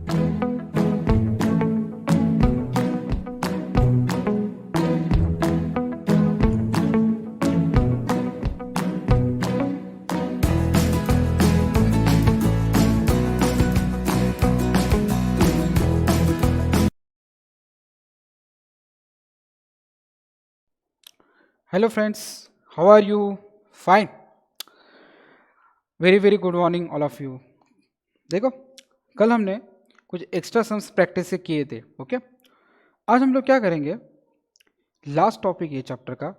Hello friends, how are you? Fine. Very very good morning all of you. देखो, कल हमने कुछ extra sums practice से किए थे। ओके, आज हम लोग क्या करेंगे, लास्ट टॉपिक ये चैप्टर का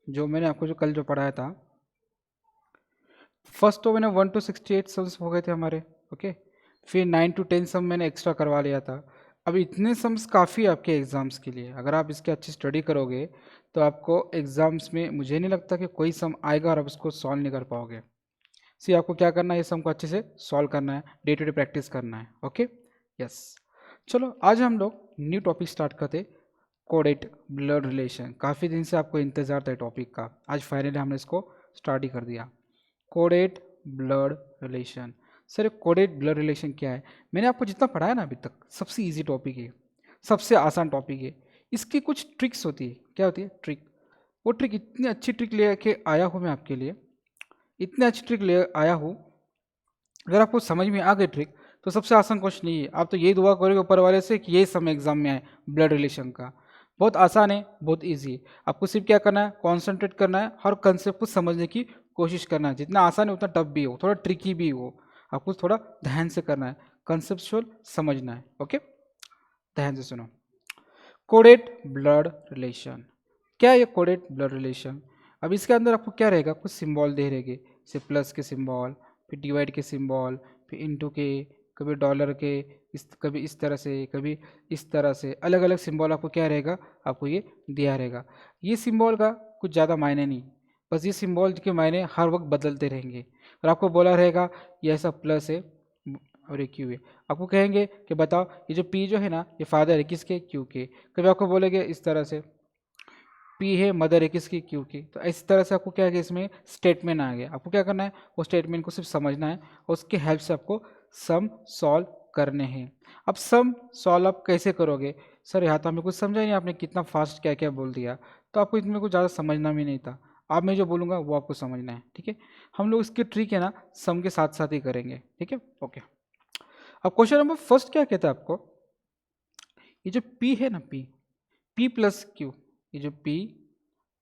जो मैंने आपको जो कल जो पढ़ाया था। फर्स्ट तो मैंने 1 to 68 सम्स हो गए थे हमारे। ओके, फिर 9 to 10 सम मैंने एक्स्ट्रा करवा लिया था। अब इतने सम्स काफ़ी आपके एग्ज़ाम्स के लिए, अगर आप इसकी अच्छी स्टडी करोगे तो आपको एग्ज़ाम्स में मुझे नहीं लगता कि कोई सम आएगा और आप उसको सॉल्व नहीं कर पाओगे। सी आपको क्या करना है, ये सम को अच्छे से सॉल्व करना है, डे टू डे प्रैक्टिस करना है। Okay, yes. चलो आज हम लोग न्यू टॉपिक स्टार्ट करते, कोडेट ब्लड रिलेशन। काफ़ी दिन से आपको इंतज़ार था टॉपिक का, आज फाइनली हमने इसको स्टार्ट ही कर दिया। Caudate blood relation. Sir caudate blood relation क्या है? मैंने आपको जितना पढ़ाया ना अभी तक, सबसे इजी टॉपिक है, सबसे आसान टॉपिक है। इसकी कुछ ट्रिक्स होती है। क्या होती है ट्रिक? वो ट्रिक, इतनी अच्छी ट्रिक लेके आया हूँ मैं आपके लिए, इतनी अच्छी ट्रिक ले आया हूँ। अगर आपको समझ में आ गई ट्रिक तो सबसे आसान क्वेश्चन नहीं है, आप तो यही दुआ करोगे ऊपर वाले से कि ये समय एग्जाम में आए ब्लड रिलेशन का। बहुत आसान है, बहुत इजी है। आपको सिर्फ क्या करना है, कॉन्सेंट्रेट करना है, हर कंसेप्ट को समझने की कोशिश करना है। जितना आसान है उतना टफ भी हो, थोड़ा ट्रिकी भी हो, आपको थोड़ा ध्यान से करना है, कंसेप्चुअल समझना है। ओके, ध्यान से सुनो। कोडेट ब्लड रिलेशन क्या है? ये कोडेट ब्लड रिलेशन, अब इसके अंदर आपको क्या रहेगा, कुछ सिंबल दे रहेंगे, जैसे प्लस के सिंबल, फिर डिवाइड के सिंबल, फिर इंटू के, कभी डॉलर के, कभी इस तरह से, कभी इस तरह से, अलग अलग सिंबल आपको क्या रहेगा, आपको ये दिया रहेगा। ये सिंबल का कुछ ज़्यादा मायने नहीं, बस ये सिंबल के मायने हर वक्त बदलते रहेंगे। और आपको बोला रहेगा ये ऐसा प्लस है और ये क्यू है। आपको कहेंगे कि बताओ ये जो पी जो है ना, ये फादर है किसके, क्यू के। कभी आपको बोलेंगे इस तरह से, पी है मदर है किसकी, क्यू की। तो इस तरह से आपको क्या है कि इसमें स्टेटमेंट आ गया। आपको क्या करना है, वो स्टेटमेंट को सिर्फ समझना है और उसके हेल्प से आपको सम सॉल्व करने हैं। अब सम सॉल्व आप कैसे करोगे? सर यहाँ तो हमें कुछ समझा ही नहीं, आपने कितना फास्ट क्या क्या बोल दिया, तो आपको इसमें कुछ ज़्यादा समझना भी नहीं था। आप मैं जो बोलूँगा वो आपको समझना है, ठीक है। हम लोग इसकी ट्रिक है ना सम के साथ साथ ही करेंगे, ठीक है। ओके, अब क्वेश्चन नंबर फर्स्ट क्या कहता है आपको, ये जो P है ना, P, P प्लस Q, ये जो P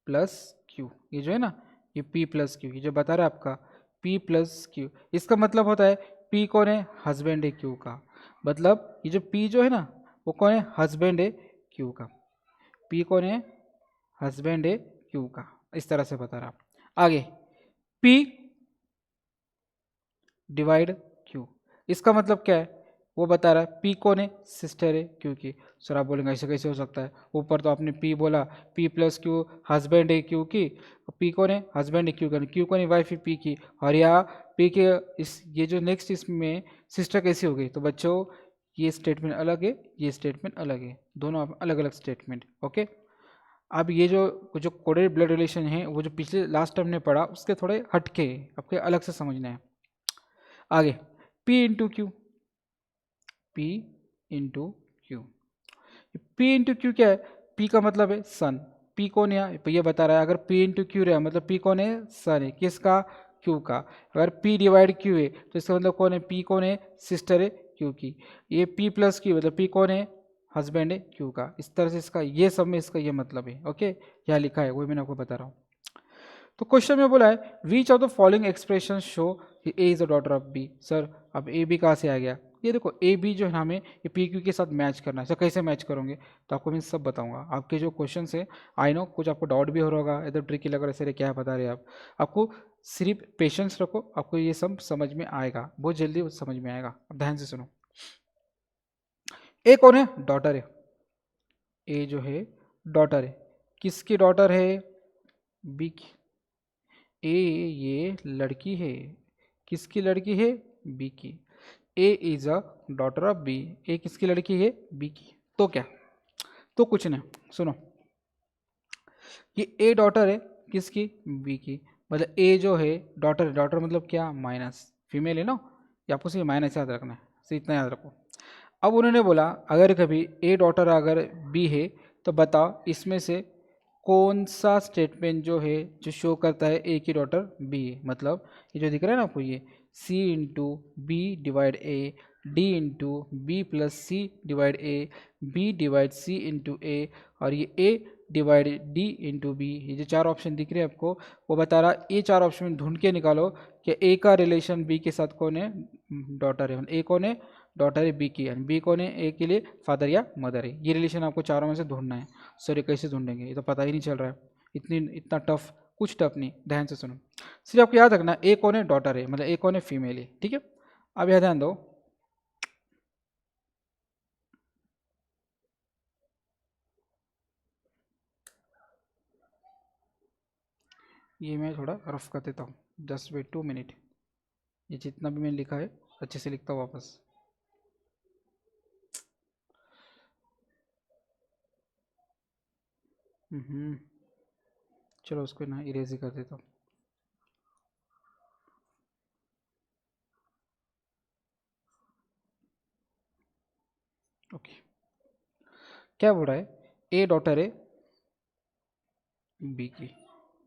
प्लस Q, ये जो है ना, ये P प्लस Q, ये जो बता रहा है आपका P प्लस Q, इसका मतलब होता है P कौन है, हस्बैंड है Q का। मतलब ये जो P जो है ना, वो कौन है, हस्बैंड है Q का। P कौन है, हस्बैंड है Q का। इस तरह से बता रहा। आगे P डिवाइड Q, इसका मतलब क्या है, वो बता रहा है P कौन है, सिस्टर है Q की। सर आप बोलेंगे ऐसे कैसे हो सकता है, ऊपर तो आपने P बोला, P प्लस Q हस्बैंड है Q की, P कौन है, हस्बैंड है Q का, Q कौन है, वाइफ है P की, और यहाँ P के इस ये जो नेक्स्ट इसमें सिस्टर कैसी हो गई। तो बच्चों ये स्टेटमेंट अलग है, ये स्टेटमेंट अलग है, दोनों अलग अलग स्टेटमेंट। ओके, अब ये जो जो कोडेड ब्लड रिलेशन है वो जो पिछले लास्ट टाइम ने पढ़ा उसके थोड़े हटके हैं, आपको अलग से समझना है। आगे P into Q, P into Q, P into Q क्या है, P का मतलब है सन। P कौन है, ये बता रहा है, अगर P इंटू क्यू रहा मतलब P कौन है, सन है किसका, Q का। अगर P डिवाइड Q है तो इसका मतलब कौन है, P कौन है, सिस्टर है Q की। ये P प्लस Q मतलब P कौन है, हस्बैंड है Q का। इस तरह से इसका ये सब में इसका ये मतलब है। ओके, यहाँ लिखा है वही मैंने आपको बता रहा हूँ। तो क्वेश्चन में बोला है which of the following expression show A is the daughter of B. Sir अब ए बी कहाँ से आ गया, ये देखो ए बी जो है ना, हमें ये पी क्यू के साथ मैच करना है। सर कैसे मैच करोगे, तो आपको मैं सब बताऊंगा। आपके जो क्वेश्चन है, आई नो कुछ आपको डाउट भी हो रहा होगा, एकदम ट्रिकी लग रहा है सर क्या बता रहे हैं आप। आपको सिर्फ पेशेंस रखो, आपको ये सब समझ में आएगा, बहुत जल्दी समझ में आएगा। अब ध्यान से सुनो, ए कौन है, डॉटर है। ए जो है डॉटर है, किसकी डॉटर है, बी की। ए ये लड़की है, किसकी लड़की है, बी की। A is a daughter of B, A किसकी लड़की है, बी की। तो क्या, तो कुछ नहीं, सुनो, ये ए डॉटर है किसकी, बी की। मतलब ए जो है डॉटर है, डॉटर मतलब क्या, माइनस, फीमेल है ना, ये आपको सिर्फ माइनस याद रखना है, सिर्फ इतना याद रखो। अब उन्होंने बोला अगर कभी ए डॉटर अगर बी है तो बताओ इसमें से कौन सा स्टेटमेंट जो है जो शो करता है ए की डॉटर बी है। मतलब ये जो दिख रहा है ना आपको, ये सी इंटू बी डिवाइड ए, डी इंटू बी प्लस सी डिवाइड ए, बी डिवाइड सी इंटू ए, और ये ए डिवाइड डी इंटू बी। ये जो चार ऑप्शन दिख रहे हैं आपको, वो बता रहा ये चार ऑप्शन में ढूंढ के निकालो कि ए का रिलेशन बी के साथ कौन है, डॉटर है। ए कौन है, डॉटर है बी की, यानी बी कौन है, ए के लिए फादर या मदर है। ये रिलेशन आपको चारों में से ढूंढना है। सॉरी कैसे ढूंढेंगे, ये तो पता ही नहीं चल रहा है। इतना टफ, कुछ टफ नहीं, ध्यान से सुनो। सिर्फ आपको याद रखना ए कौन है, डॉटर है, मतलब ए कौन है, फीमेल है। ठीक है, अब यह ध्यान दो, ये मैं थोड़ा रफ कर देता हूँ, जस्ट वेट 2 मिनट। ये जितना भी मैंने लिखा है अच्छे से लिखता हूँ वापस। चलो उसको ना इरेज ही कर देता हूँ। ओके, क्या बोल रहा है, ए डॉटर है बी की,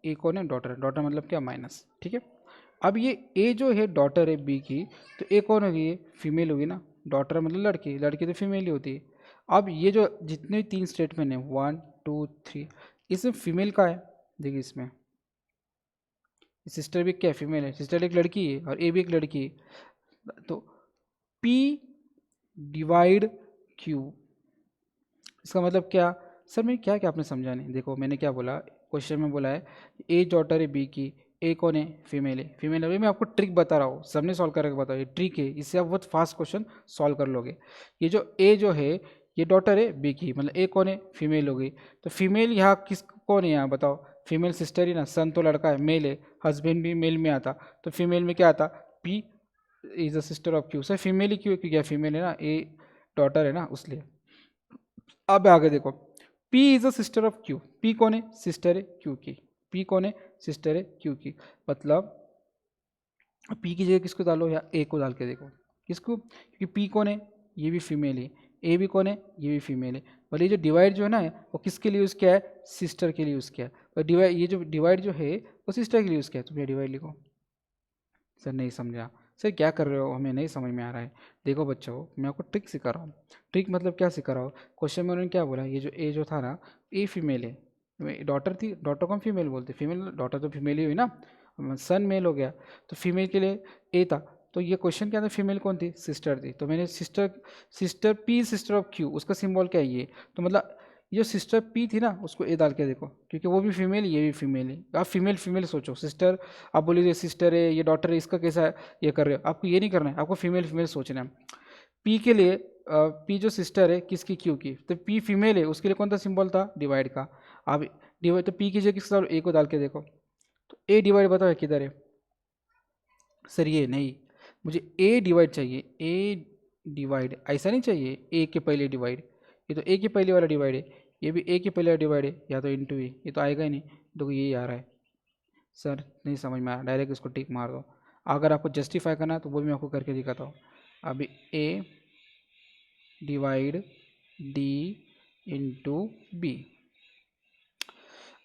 ए कौन है, डॉटर है। डॉटर मतलब क्या, माइनस। ठीक है, अब ये ए जो है डॉटर है बी की, तो ए कौन होगी, ये फीमेल होगी ना। डॉटर मतलब लड़की, लड़की तो फीमेल ही होती है। अब ये जो जितने तीन स्टेटमेंट है 1 2 3, इसमें फीमेल का है। देखिए इसमें सिस्टर भी क्या फीमेल है, सिस्टर एक लड़की है और ए भी एक लड़की है। तो P डिवाइड Q, इसका मतलब क्या। सर मैं क्या क्या आपने समझा नहीं। देखो मैंने क्या बोला, क्वेश्चन में बोला है ए डॉटर है बी की, ए कौन है, फीमेल है। फीमेल अभी मैं आपको ट्रिक बता रहा हूँ, सबने सॉल्व करके बताओ, ये ट्रिक है, इससे आप बहुत फास्ट क्वेश्चन सॉल्व कर लोगे। ये जो ए जो है ये डॉटर है बी की, मतलब ए कौन है, फीमेल होगी। तो फीमेल यहाँ किस कौन है, यहाँ बताओ। फीमेल सिस्टर ही ना, सन तो लड़का है, मेल है, हस्बैंड भी मेल में आता, तो फीमेल में क्या आता, P is the sister of Q. Sir female ही क्यों, क्योंकि फीमेल है ना, ए डॉटर है ना, उसलिए। अब आगे देखो, P is a sister of Q। P कौन है, सिस्टर है Q की। P कौन है, सिस्टर है Q की। मतलब P की जगह किसको डालो, या A को डाल के देखो। किसको, क्योंकि P कौन है, ये भी फीमेल है, A भी कौन है, ये भी फीमेल है। और ये जो डिवाइड जो है ना, वो किसके लिए यूज़ किया है, सिस्टर के लिए यूज़ किया है। और डिवाइड, ये जो डिवाइड जो है वो सिस्टर के लिए यूज़ किया है। तुम ये डिवाइड लिखो। सर नहीं समझा, सर क्या कर रहे हो, हमें नहीं समझ में आ रहा है। देखो बच्चों, मैं आपको ट्रिक सिखा रहा हूँ। ट्रिक मतलब क्या सिखा रहा हूँ, क्वेश्चन में उन्होंने क्या बोला, ये जो ए जो था ना, ए फीमेल है, डॉटर थी, डॉटर को हम फीमेल बोलते, फीमेल डॉटर तो फीमेल ही हुई ना, सन मेल हो गया, तो फीमेल के लिए ए था। तो ये क्वेश्चन के अंदर फीमेल कौन थी, सिस्टर थी। तो मैंने sister, sister P sister of Q, उसका सिंबल क्या है ये। तो मतलब ये सिस्टर पी थी ना, उसको ए डाल के देखो, क्योंकि वो भी फीमेल, ये भी फीमेल है। आप फीमेल फीमेल सोचो, सिस्टर आप बोलिए सिस्टर है, ये डॉटर है, इसका कैसा है, ये कर रहे हो। आपको ये नहीं करना है, आपको फीमेल फीमेल सोचना है। पी के लिए, पी जो सिस्टर है किसकी, क्यू की, तो पी फीमेल है, उसके लिए कौन सा सिंबल था, डिवाइड का। आप डिवाइड, तो पी की जगह किसका, ए को डाल के देखो। तो ए डिवाइड बताओ किधर है। सर ये नहीं, मुझे ए डिवाइड चाहिए, ए डिवाइड ऐसा नहीं चाहिए ए के पहले डिवाइड। ये तो ए के पहले वाला डिवाइड है, ये भी ए के पहले वाला डिवाइड है, या तो इंटू ही, ये तो आएगा ही नहीं। देखो यही आ रहा है। सर नहीं समझ में आया, डायरेक्ट इसको टिक मार दो। अगर आपको जस्टिफाई करना है तो वो भी मैं आपको करके दिखाता हूँ। अभी ए डिवाइड डी इंटू बी।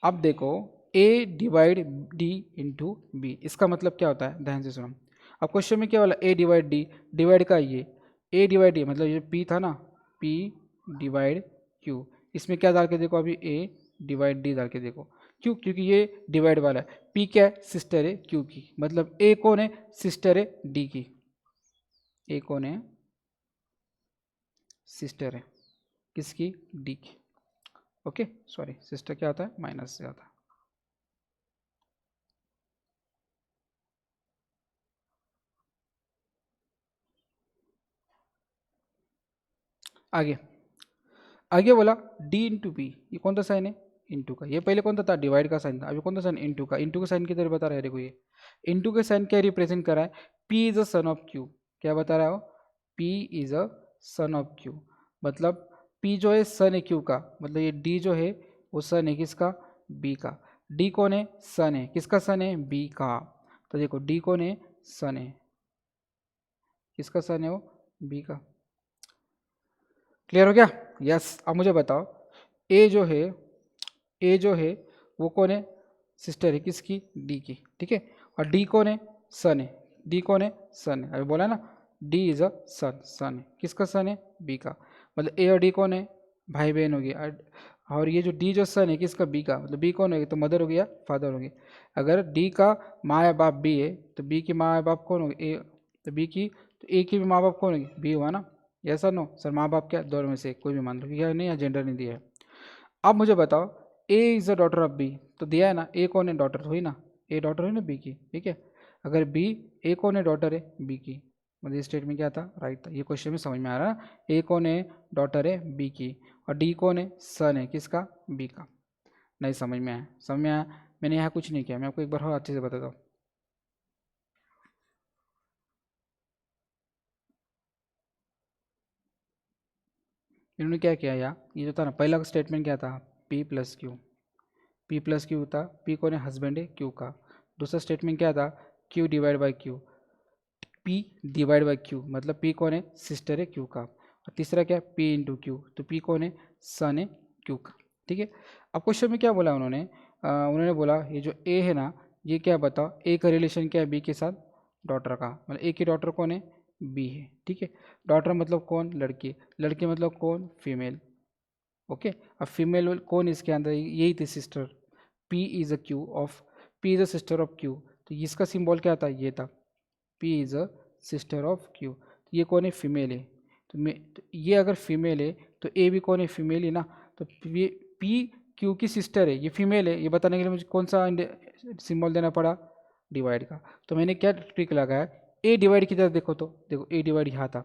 अब देखो ए डिवाइड डी इंटू बी, इसका मतलब क्या होता है, ध्यान से सुनो। अब क्वेश्चन में क्या बोला, ए डिवाइड डी, डिवाइड का ये ए डिवाइड डी, मतलब ये पी था ना, पी डिवाइड क्यू। इसमें क्या डाल के देखो, अभी ए डिवाइड डी डाल के देखो। क्यों, क्योंकि ये डिवाइड वाला है। पी क्या है, सिस्टर है क्यू की, मतलब ए कौन है, सिस्टर है डी की। ए कौन है, सिस्टर है किसकी, डी की। ओके सॉरी, सिस्टर क्या आता है, माइनस से आता है। आगे, आगे बोला डी इंटू बी, ये कौन सा साइन है, इंटू का। ये पहले कौन सा था, डिवाइड का साइन था, अभी कौन सा साइन, इंटू का। इंटू का साइन किधर बता रहा है, देखो ये इंटू के साइन क्या रिप्रेजेंट कर रहा है, P is a son of Q. क्या बता रहा है वो, P is a son of Q, मतलब पी जो है सन है क्यू का, मतलब ये डी जो है वो सन है किसका, बी का। डी कौन है, सन है, किसका सन है, बी का। तो देखो डी कौन है, सन है, किसका सन है वो, बी का। क्लियर हो गया? यस। अब मुझे बताओ, ए जो है, ए जो है वो कौन है? सिस्टर है किसकी? डी की, ठीक है। और डी कौन है? सन है। डी कौन है? सन है। अभी बोला ना, डी इज अ सन, सन है किसका? सन है, बी का। मतलब ए और डी कौन है? भाई बहन हो गया। और ये जो डी जो सन है किसका? बी का। मतलब बी कौन हो गया? तो मदर हो गया, फादर हो गया। अगर डी का माँ या बाप बी है तो बी की माँ या बाप कौन हो गए? ए। तो बी की, तो ए की भी माँ बाप कौन होगी? बी हुआ ना। यस और नो? सर माँ बाप क्या? दोनों में से कोई भी मान लो, यह नहीं, या जेंडर नहीं दिया है। अब मुझे बताओ, A is the daughter of B, तो दिया है ना, ए कौन है? डॉटर हुई ना, ए डॉटर हुई ना बी की, ठीक है। अगर बी, ए कौन है? डॉटर है बी की। मतलब ये स्टेटमेंट क्या था? राइट था। ये क्वेश्चन में समझ में आ रहा है। ए कौन है? डॉटर है बी की। और डी कौन है? सन है किसका? बी का। नहीं समझ में आया? समझ में आया? मैंने यहाँ कुछ नहीं किया, मैं आपको एक बार और अच्छे से बताता हूँ। इन्होंने क्या किया यार, ये जो था ना, पहला स्टेटमेंट क्या था? P plus Q. P plus Q था, पी कौन है? हस्बैंड है क्यू का। दूसरा स्टेटमेंट क्या था? Q divide by Q. P divide by Q, मतलब पी कौन है? सिस्टर है क्यू का। और तीसरा क्या? पी इंटू क्यू, तो पी कौन है? सन है क्यू का, ठीक है। अब क्वेश्चन में क्या बोला उन्होंने? उन्होंने बोला ये जो ए है ना, ये क्या बताओ, ए का रिलेशन क्या है बी के साथ? डॉटर का। मतलब ए की डॉटर कौन है? बी है, ठीक है। डॉटर मतलब कौन? लड़की। लड़की मतलब कौन? फीमेल। ओके। अब फीमेल कौन इसके अंदर? यही थी sister. P is a Q of, P is a sister of Q. तो इसका सिंबल क्या था? ये था, P is a sister of Q. तो ये कौन है? फीमेल है। तो ये अगर फीमेल है तो ए भी कौन है? फीमेल ही ना। तो पी क्यू की सिस्टर है, ये फीमेल है, ये बताने के लिए मुझे कौन सा सिंबल देना पड़ा? डिवाइड का। तो मैंने क्या ट्रिक लगाया? ए डिवाइड की तरफ देखो, तो देखो ए डिवाइड यहाँ था,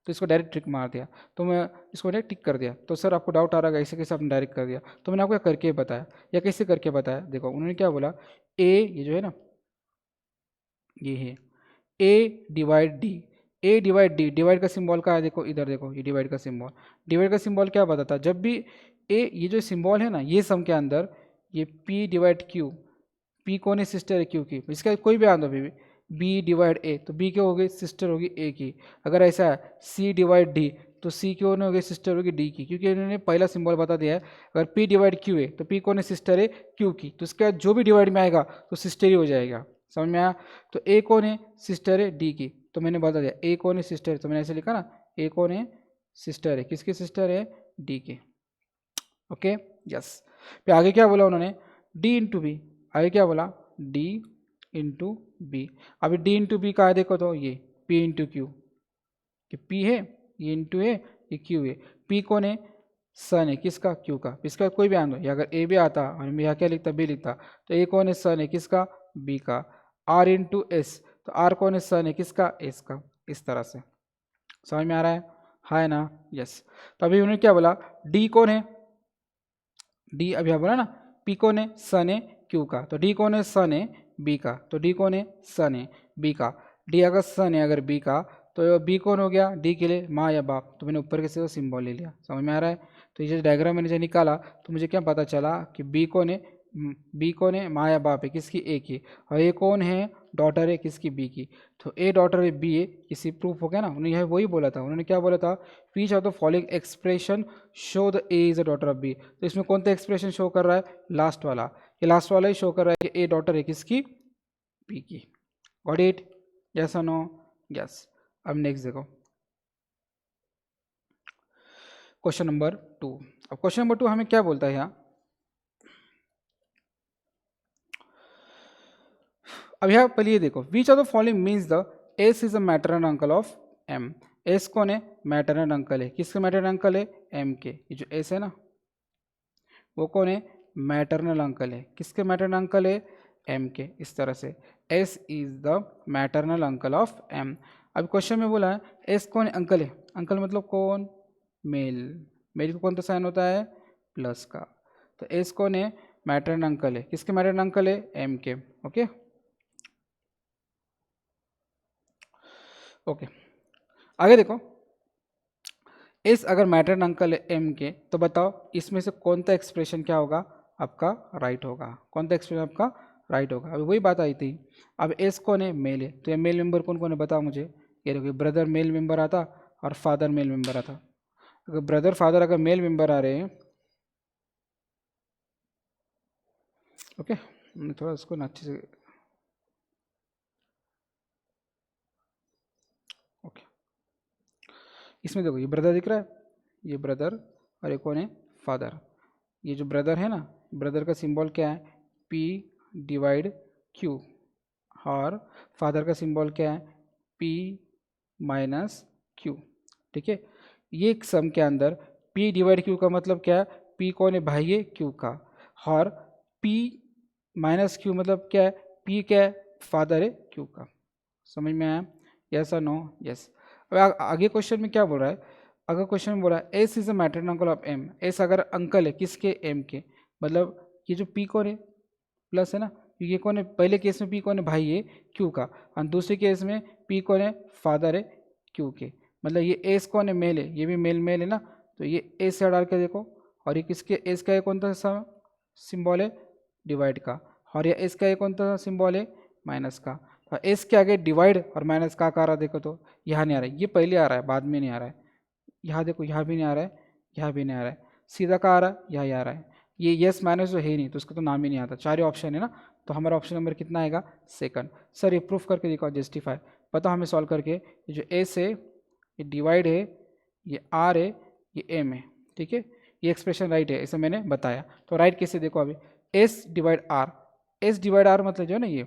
तो इसको डायरेक्ट ट्रिक मार दिया। तो मैं इसको डायरेक्ट टिक कर दिया। तो सर आपको डाउट आ रहा है ऐसे कैसे आपने डायरेक्ट कर दिया? तो मैंने आपको करके बताया। या कैसे करके बताया? देखो उन्होंने क्या बोला, ए ये जो है ना, ये है ए डिवाइड डी। ए डिवाइड डी, डिवाइड का सिंबल का है, देखो इधर देखो, ये डिवाइड का सिंबल। डिवाइड का सिंबल क्या बताता है? जब भी ए, ये जो सिंबल है ना, ये सम के अंदर, ये पी डिवाइड क्यू, पी कौन है? सिस्टर है क्यू की। इसका कोई भी आंसर भी, बी डिवाइड ए, तो बी क्या होगी? सिस्टर होगी ए की। अगर ऐसा है सी डिवाइड डी, तो सी क्यों नहीं होगी? सिस्टर होगी डी की, क्योंकि इन्होंने पहला सिंबल बता दिया है। अगर पी डिवाइड क्यू है तो पी कौन है? सिस्टर है क्यू की। तो इसका जो भी डिवाइड में आएगा तो सिस्टर ही हो जाएगा। समझ में आया? तो ए कौन है? सिस्टर है डी की। तो मैंने बता दिया ए कौन है? सिस्टर है। तो मैंने ऐसे लिखा ना, ए कौन है? सिस्टर है किसकी? सिस्टर है डी के। Okay, yes. फिर आगे क्या बोला उन्होंने? D into B. आगे क्या बोला? D into B. अभी डी इंटू बी का है, देखो तो ये पी इंटू क्यू, कि पी है, ये इंटू है, ये क्यू है। पी कौन है? सन है किसका? क्यू का। इसका कोई भी आंसर, या अगर ए भी आता और मैं यहाँ क्या लिखता? बी लिखता, तो ए कौन है? सन है किसका? बी का। आर इंटू एस, तो आर कौन है? सन है किसका? एस का। इस तरह से समझ में आ रहा है? हाँ है ना? यस। तो अभी उन्होंने क्या बोला? डी कौन है? डी अभी आप बोला ना, पी कौन है? सन है क्यू का। तो डी कौन है? सन है बी का। तो डी कौन है? सन है बी का। डी अगर सन है अगर बी का, तो बी कौन हो गया? डी के लिए माँ या बाप। तो मैंने ऊपर के से सिंबल ले लिया। समझ में आ रहा है? तो ये जो डायग्राम मैंने जो निकाला, तो मुझे क्या पता चला कि बी कौन है? बी कौन है? माँ या बाप है किसकी? ए की। और ए कौन है? डॉटर है किसकी? बी की। तो ए डॉटर है बी है, किसी प्रूफ हो गया ना। उन्होंने यह वही बोला था। उन्होंने क्या बोला था? Which of the following expression show the A is a daughter of B. तो इसमें कौन सा एक्सप्रेशन शो कर रहा है? लास्ट वाला। ये लास्ट वाला ही शो कर रहा है कि ए डॉटर है किसकी? बी की। Got it? यस और नो? यस। अब नेक्स्ट देखो, क्वेश्चन नंबर 2। अब क्वेश्चन नंबर 2 हमें क्या बोलता है यहाँ? अब यहाँ पहले ये देखो, which of the following means the S is a maternal uncle of M. S कौन है? मैटरनल अंकल है किसके? मैटरनल अंकल है एम के। ये जो एस है ना, वो कौन है? मैटरनल अंकल है किसके? मैटरनल अंकल है एम के। इस तरह से S is the maternal uncle of M. अब क्वेश्चन में बोला है एस कौन है? अंकल है। अंकल मतलब कौन? मेल। मेल को कौन सा साइन होता है? प्लस का। तो एस कौन है? मैटरनल अंकल है किसके? मैटरनल अंकल है एम के। Okay okay. आगे देखो, एस अगर मैटरनल अंकल है एम के, तो बताओ इसमें से कौन सा एक्सप्रेशन क्या होगा आपका? राइट होगा। कौन सा एक्सप्रेशन आपका राइट होगा? अभी वही बात आई थी। अब एस कौन है? मेल है। तो ये मेल मेंबर कौन कौन है बताओ मुझे? ये देखो, ब्रदर मेल मेंबर आता और फादर मेल मेंबर आता। अगर ब्रदर फादर अगर मेल मेंबर आ रहे हैं, ओके, मैं थोड़ा उसको ना अच्छे से, ओके, इसमें देखो ये ब्रदर दिख रहा है, ये ब्रदर और एक कौन है, फादर। ये जो ब्रदर है ना, ब्रदर का सिंबल क्या है, P डिवाइड Q, और फादर का सिंबल क्या है, P माइनस Q। ठीक है, ये एक सम के अंदर P डिवाइड Q का मतलब क्या है, P कौन है, भाई है Q का, और P माइनस Q मतलब क्या है, P क्या है, फादर है Q का। समझ में आया, यस और नो, यस। अब आगे क्वेश्चन में क्या बोल रहा है, अगर क्वेश्चन में बोल रहा है S is a maternal uncle of M, S अगर अंकल है किसके, एम के, मतलब ये जो पी कौन है, प्लस है ना, क्योंकि ये कौन है, पहले केस में पी कौन है, भाई है क्यू का, और दूसरे केस में पी कौन है, फादर है क्यू के, मतलब ये एस कौन है, मेल है, ये भी मेल मेल है ना, तो ये एस से डाल के देखो, और ये किसके, एस का ये कौन सा सिंबल है, डिवाइड का, और ये एस का ये कौन सा सिंबल है, माइनस का। तो एस के आगे डिवाइड और माइनस का आ रहा है, देखो तो यहाँ नहीं आ रहा है, ये पहले आ रहा है, बाद में नहीं आ रहा है, यहाँ देखो, यहाँ भी नहीं आ रहा है, यहाँ भी नहीं आ रहा है, सीधा कहाँ आ रहा है, यहाँ आ रहा है। ये यस माइनस तो है ही नहीं, तो उसका तो नाम ही नहीं आता, चार ऑप्शन है ना, तो हमारा ऑप्शन नंबर कितना आएगा, सेकंड। सर ये प्रूफ करके दिखाओ, जस्टिफाई, पता हमें सॉल्व करके, ये जो एस है, ये डिवाइड है, ये आर है, ये एम है, ठीक है, ये एक्सप्रेशन राइट है, ऐसा मैंने बताया। तो राइट कैसे देखो अभी, S divide R, S divide R मतलब जो है ना, ये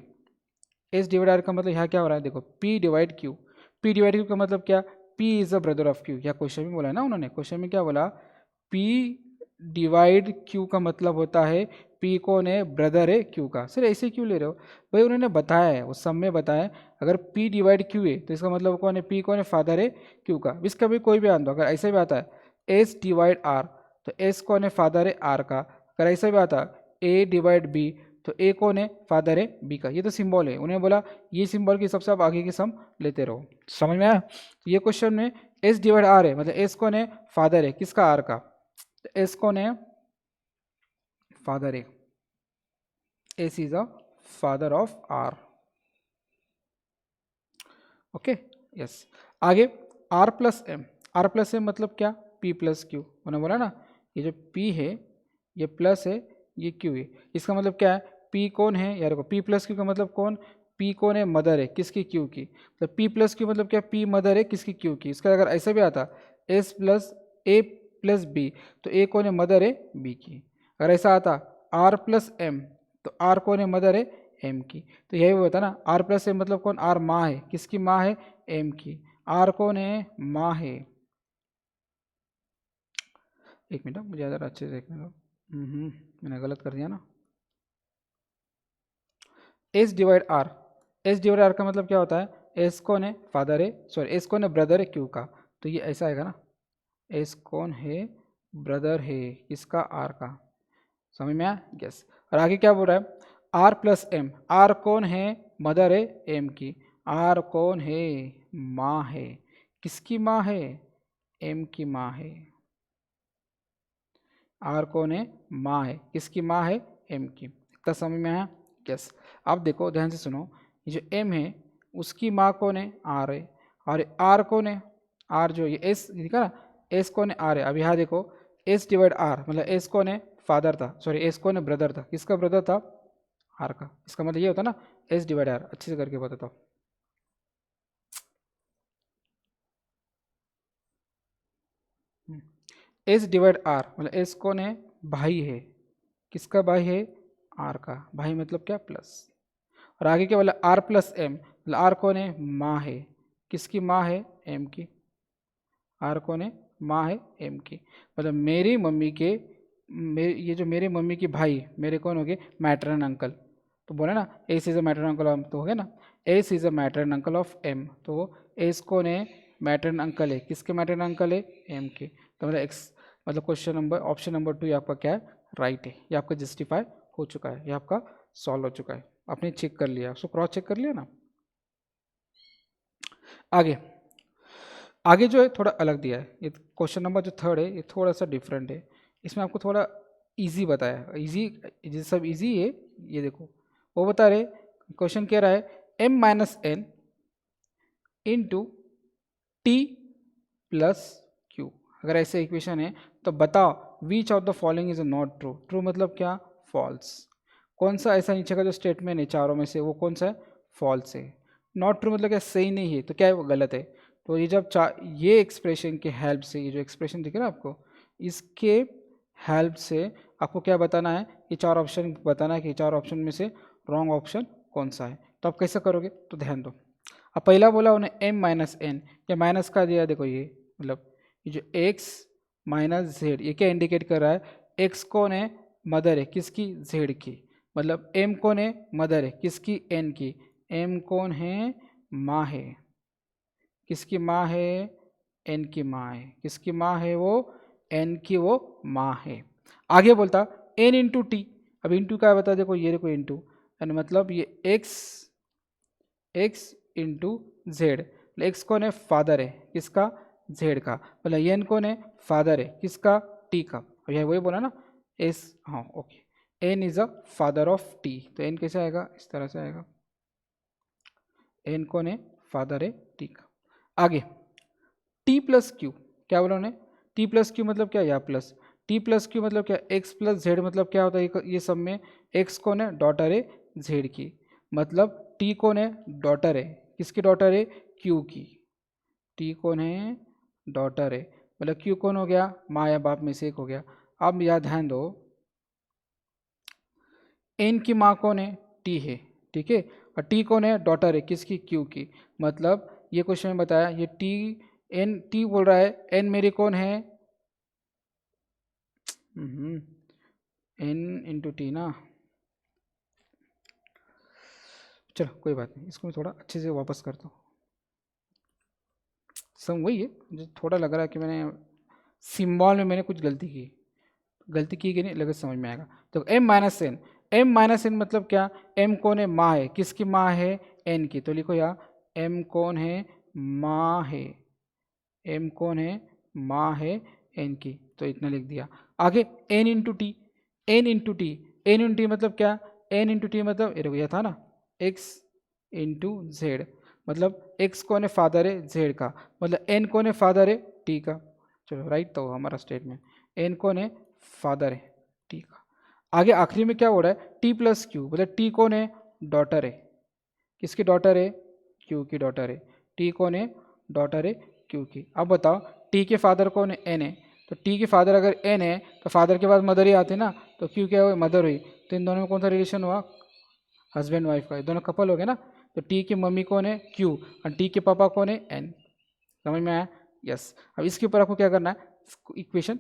एस डिवाइड आर का मतलब यहाँ क्या हो रहा है, देखो P divide Q, P divide Q का मतलब क्या, P is a brother of Q, या क्वेश्चन में बोला है ना उन्होंने, क्वेश्चन में क्या बोला, P डिवाइड Q का मतलब होता है P कौन है, ब्रदर है Q का। सर ऐसे क्यों ले रहे हो भाई, उन्होंने बताया है, उस सब में बताया है, अगर P डिवाइड Q है तो इसका मतलब कौन है, P कौन है, फादर है Q का। इसका भी कोई भी आंसर दो, अगर ऐसे भी आता है S डिवाइड R, तो S कौन है, फादर है R का। अगर ऐसा भी आता है A डिवाइड B, तो ए कौन है, फादर है बी का। ये तो सिंबल है, उन्हें बोला ये सिंबल के सबसे आप आगे के सम लेते रहो। समझ में आया, ये क्वेश्चन में एस डिवाइड आर है, मतलब एस कौन है, फादर है किसका, आर का, तो एस कौन है, फादर है, S is a father of R, okay, yes. आगे R plus M, R plus M मतलब क्या, पी प्लस क्यू, उन्होंने बोला ना, ये जो पी है ये प्लस है, ये क्यू है, इसका मतलब क्या है, पी कौन है यार को, पी प्लस क्यू का मतलब कौन, पी कौन है, मदर है किसकी, क्यू की, तो पी प्लस क्यू मतलब क्या, पी मदर है किसकी, क्यू की। इसका अगर ऐसा भी आता एस प्लस ए प्लस बी, तो ए कौन है, मदर है बी की। अगर ऐसा आता आर प्लस एम, तो आर कौन है, मदर है एम की। तो यही होता ना, आर प्लस एम मतलब कौन, आर माँ है किसकी, माँ है एम की, आर कौन है, माँ है। एक मिनट मुझे ज़रा अच्छे से देखने दो, मैंने गलत कर दिया ना, S divide R, S divide R का मतलब क्या होता है, एस कौन है, फादर है, सॉरी एस कौन है, ब्रदर है क्यू का, तो ये ऐसा आएगा ना, एस कौन है, ब्रदर है किसका, आर का। समझ में आया, यस। और आगे क्या बोल रहा है, आर प्लस एम, आर कौन है, मदर है एम की, आर कौन है, माँ है किसकी, माँ है एम की, माँ है, आर कौन है, माँ है किसकी, माँ है एम की। इतना समझ में आया, यस। अब देखो ध्यान से सुनो, ये जो एम है उसकी माँ कौन है, आर है, और आर कौन है, आर जो ये एस दिखा ना, एस कौन है, आर है। अब यहाँ देखो एस डिवाइड आर, मतलब एस कौन है, फादर था, सॉरी एस कौन है, ब्रदर था, किसका ब्रदर था, आर का। इसका मतलब ये होता ना, एस डिवाइड आर, अच्छे से करके बताता हूँ। एस डिवाइड आर मतलब एस कौन है, भाई है किसका, भाई है आर का, भाई मतलब क्या, प्लस। और आगे क्या बोला, आर प्लस एम, मतलब आर कौन है, माँ है किसकी, माँ है एम की, आर कौन है, माँ है एम की, मतलब मेरी मम्मी के, ये जो मेरे मम्मी की भाई मेरे कौन हो गए, मैटरन अंकल। तो बोले ना S is a maternal uncle of, तो हो गया ना, S is a maternal uncle of M, तो एस कौन है, मैटरन अंकल है किसके, मैटरन अंकल है एम के। तो मतलब एक्स, मतलब क्वेश्चन नंबर ऑप्शन नंबर 2 ये आपका क्या है, राइट है, ये आपका जस्टिफाई हो चुका है, ये आपका सॉल्व हो चुका है, आपने चेक कर लिया, उसको क्रॉस चेक कर लिया ना। आगे आगे जो है थोड़ा अलग दिया है, ये क्वेश्चन नंबर जो थर्ड है ये थोड़ा सा डिफरेंट है, इसमें आपको थोड़ा इजी बताया, इजी, ये सब इजी है। ये देखो वो बता रहे, क्वेश्चन कह रहा है m minus N into T plus Q, अगर ऐसे इक्वेशन है तो बताओ which of the following is not true. True मतलब क्या, फॉल्स। कौन सा ऐसा नीचे का जो स्टेटमेंट है चारों में से वो कौन सा है, फॉल्स है। नॉट ट्रू मतलब क्या, सही नहीं है, तो क्या है वो गलत है। तो ये जब ये एक्सप्रेशन के हेल्प से, ये जो एक्सप्रेशन दिख रहा है आपको, इसके हेल्प से आपको क्या बताना है, ये चार ऑप्शन बताना है कि चार ऑप्शन में से रॉन्ग ऑप्शन कौन सा है। तो आप कैसे करोगे, तो ध्यान दो। अब पहला बोला उन्हें m माइनस एन, या माइनस का दिया, देखो ये मतलब ये जो x माइनस जेड, ये क्या इंडिकेट कर रहा है, x कौन है, मदर है किसकी, z की, मतलब m कौन है, मदर है किसकी, n की, m कौन है, माँ है, किसकी माँ है, n की माँ है, किसकी माँ है वो, n की वो माँ है। आगे बोलता n इंटू टी, अब इंटू क्या बता, देखो ये देखो इंटू, मतलब ये x इंटू जेड, एक्स कौन है, फादर है किसका, जेड का, मतलब एन कौन है, फादर है किसका, टी का। अब यह वही बोला ना, एस, हाँ okay, N is a father of T, तो एन कैसे आएगा, इस तरह से आएगा, एन कौन है, फादर है टी का। आगे टी प्लस क्यू, क्या बोला उन्हें, टी प्लस क्यू मतलब क्या, या प्लस, टी प्लस क्यू मतलब क्या, एक्स प्लस जेड, मतलब क्या होता है ये सब में, एक्स कौन है, डॉटर है जेड की, मतलब टी कौन है, डॉटर है किसकी, डॉटर है क्यू की, टी कौन है, डॉटर है, मतलब क्यू कौन हो गया, माँ या बाप में से एक हो गया। अब याद ध्यान दो, एन की माँ कौन है, टी है, ठीक है, और टी कौन है, डॉटर है किसकी, क्यू की, मतलब ये क्वेश्चन में बताया, ये टी, एन टी बोल रहा है, एन मेरी कौन है, एन इंटू टी ना, चलो कोई बात नहीं, इसको मैं थोड़ा अच्छे से वापस करता हूँ। सब वही है, मुझे थोड़ा लग रहा है कि मैंने सिम्बॉल में मैंने कुछ गलती की कि नहीं, लगे समझ में आएगा। तो m minus N, m minus N मतलब क्या, m कौन है, माँ है किसकी, माँ है n की, तो लिखो यहाँ m कौन है, माँ है, m कौन है, माँ है n की, तो इतना लिख दिया। आगे n into T, n into T, n into T मतलब क्या, n इंटू टी मतलब ये यह था ना, x इंटू जेड, मतलब x कौन है, फादर है जेड का, मतलब n कौन है, फादर है टी का, चलो राइट, तो हमारा स्टेटमेंट n कौन है, फादर है टी का। आगे आखिरी में क्या हो रहा है, टी प्लस क्यू, मतलब टी कौन है, डॉटर है किसकी, डॉटर है क्यू की, डॉटर है, टी कौन है, डॉटर है क्यू की। अब बताओ टी के फादर कौन है, एन है, तो टी के फादर अगर एन है तो फादर के बाद मदर ही आते ना, तो क्यू क्या हुई, मदर हुई, तो इन दोनों में कौन सा रिलेशन हुआ, हस्बैंड वाइफ का, ये दोनों कपल हो गए ना। तो टी की मम्मी कौन है, क्यू, और टी के पापा कौन है, एन। समझ में आया, यस। अब इसके ऊपर आपको क्या करना है, इक्वेशन,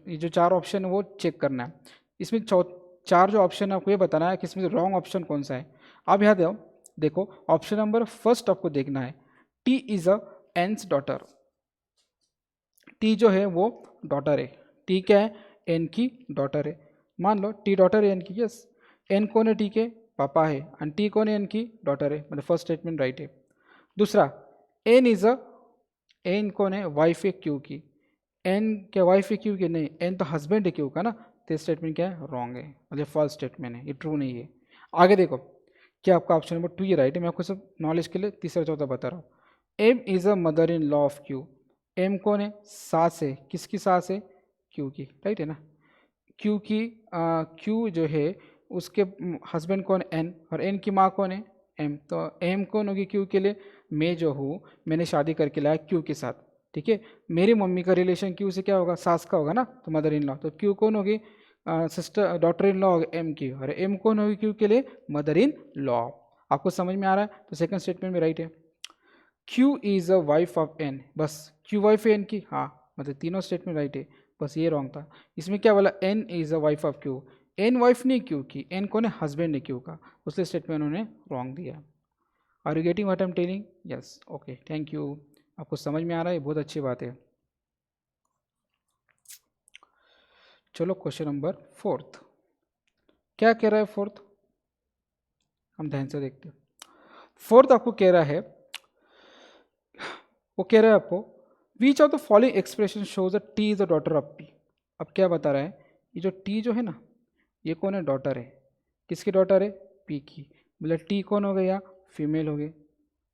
ये जो चार ऑप्शन है वो चेक करना है, इसमें चार जो ऑप्शन है आपको ये बताना है कि इसमें रॉन्ग ऑप्शन कौन सा है। आप यहाँ दो, देखो ऑप्शन नंबर फर्स्ट आपको देखना है, T is a aunt's daughter, T जो है वो डॉटर है, टी क्या है, एन की डॉटर है, मान लो टी डॉटर है एन की, यस, एन कौन है, टी के पापा है, एंड टी कौन है, एन की डॉटर है, मतलब फर्स्ट स्टेटमेंट राइट है। दूसरा, एन इज अ, एन कौन है, वाइफ है क्यू की, एन क्या वाइफ है क्यू की, नहीं, एन तो हस्बैंड है क्यू का ना, तो स्टेटमेंट क्या है, रॉन्ग है, मतलब फॉल्स स्टेटमेंट है, ये ट्रू नहीं है। आगे देखो, क्या आपका ऑप्शन नंबर 2 ये राइट है, मैं आपको सब नॉलेज के लिए तीसरा चौथा बता रहा हूँ। M is a mother in law of Q, M कौन है, सास है किसकी, सास है क्यू की, राइट है ना, क्यू की, क्यू जो है उसके हस्बैंड कौन, एन, और एन की माँ कौन है, एम, तो एम कौन होगी क्यू के लिए, मैं जो हूँ मैंने शादी करके लाया क्यू के साथ, ठीक है, मेरी मम्मी का रिलेशन क्यू से क्या होगा, सास का होगा ना, तो मदर इन लॉ, तो क्यू कौन होगी, सिस्टर, डॉटर इन लॉ होगी एम की, और एम कौन होगी क्यू के लिए, मदर इन लॉ। आपको समझ में आ रहा है, तो सेकंड स्टेटमेंट में राइट है। Q is a wife of N, बस क्यू वाइफ है एन की, हाँ, मतलब तीनों स्टेटमेंट राइट है, बस ये रॉन्ग था। इसमें क्या बोला, N is a wife of Q, N wife नहीं क्यू की, एन कौन है, हस्बैंड है क्यू का, उसके स्टेटमेंट उन्होंने रॉन्ग दिया। Are you getting what I am telling, yes, okay, thank you, आपको समझ में आ रहा है, बहुत अच्छी बात है। चलो क्वेश्चन नंबर फोर्थ, क्या कह रहा है फोर्थ, हम ध्यान से देखते हैं। फोर्थ आपको कह रहा है, वो कह रहा है आपको, विच of the following expression shows a T is a daughter of P. अब क्या बता रहा है, ये जो टी जो है ना, ये कौन है, डॉटर है किसकी, डॉटर है पी की, मतलब टी कौन हो गया, फीमेल हो गई,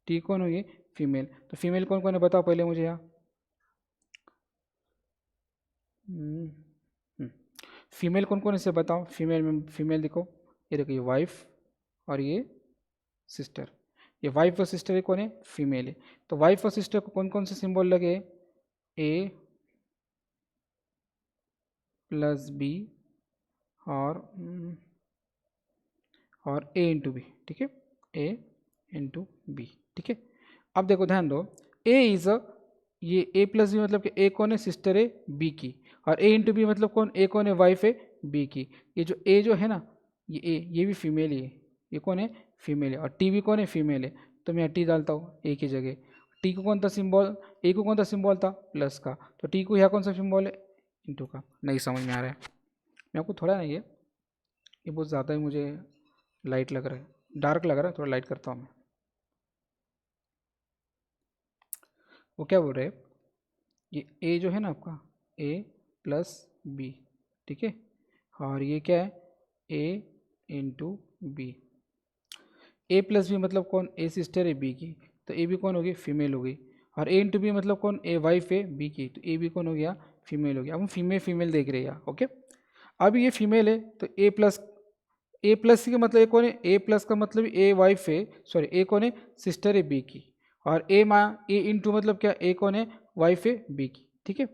टी कौन होगी, फीमेल, तो फीमेल कौन कौन है बताओ पहले मुझे यहाँ, फीमेल कौन कौन इसे बताओ, फीमेल में फीमेल देखो, ये देखो ये वाइफ और ये सिस्टर, ये वाइफ और सिस्टर कौन है, फीमेल है। तो वाइफ और सिस्टर को कौन कौन से सिंबल लगे, ए प्लस बी और ए इंटू बी, ठीक है, ए इंटू बी, ठीक है। अब देखो ध्यान दो, ए इज अ, ये ए प्लस बी मतलब कि ए कौन है, सिस्टर है बी की, और ए इंटू बी मतलब कौन, ए कौन है, वाइफ है बी की। ये जो ए जो है ना, ये ए, ये भी फीमेल ही है, ये कौन है, फीमेल है, और टी भी कौन है, फीमेल है। तो मैं टी डालता हूँ ए की जगह। टी को कौन था सिंबल, ए को कौन सा सिंबल था, प्लस का, तो टी को यहाँ कौन सा सिंबल है, इंटू का। नहीं समझ में आ रहा है मैं आपको थोड़ा, नहीं ये बहुत ज़्यादा ही मुझे लाइट लग रहा है, डार्क लग रहा है, थोड़ा लाइट करता हूँ मैं। वो क्या बोल रहे हैं, ये ए जो है ना आपका, ए प्लस बी, ठीक है, और ये क्या है, A into B. A plus B मतलब कौन, ए सिस्टर है बी की, तो ए भी कौन होगी, फीमेल हो गई, और ए इंटू बी मतलब कौन, ए वाइफ है बी की, तो ए भी कौन हो गया, फीमेल हो गया। अब हम फीमेल फीमेल देख रहे हैं, ओके। अब ये फीमेल है तो ए प्लस का मतलब ए कौन है, ए प्लस का मतलब ए वाइफ है, सॉरी ए कौन है, सिस्टर है बी की, और ए इंटू मतलब क्या, ए कौन है, वाइफ है बी की, ठीक है।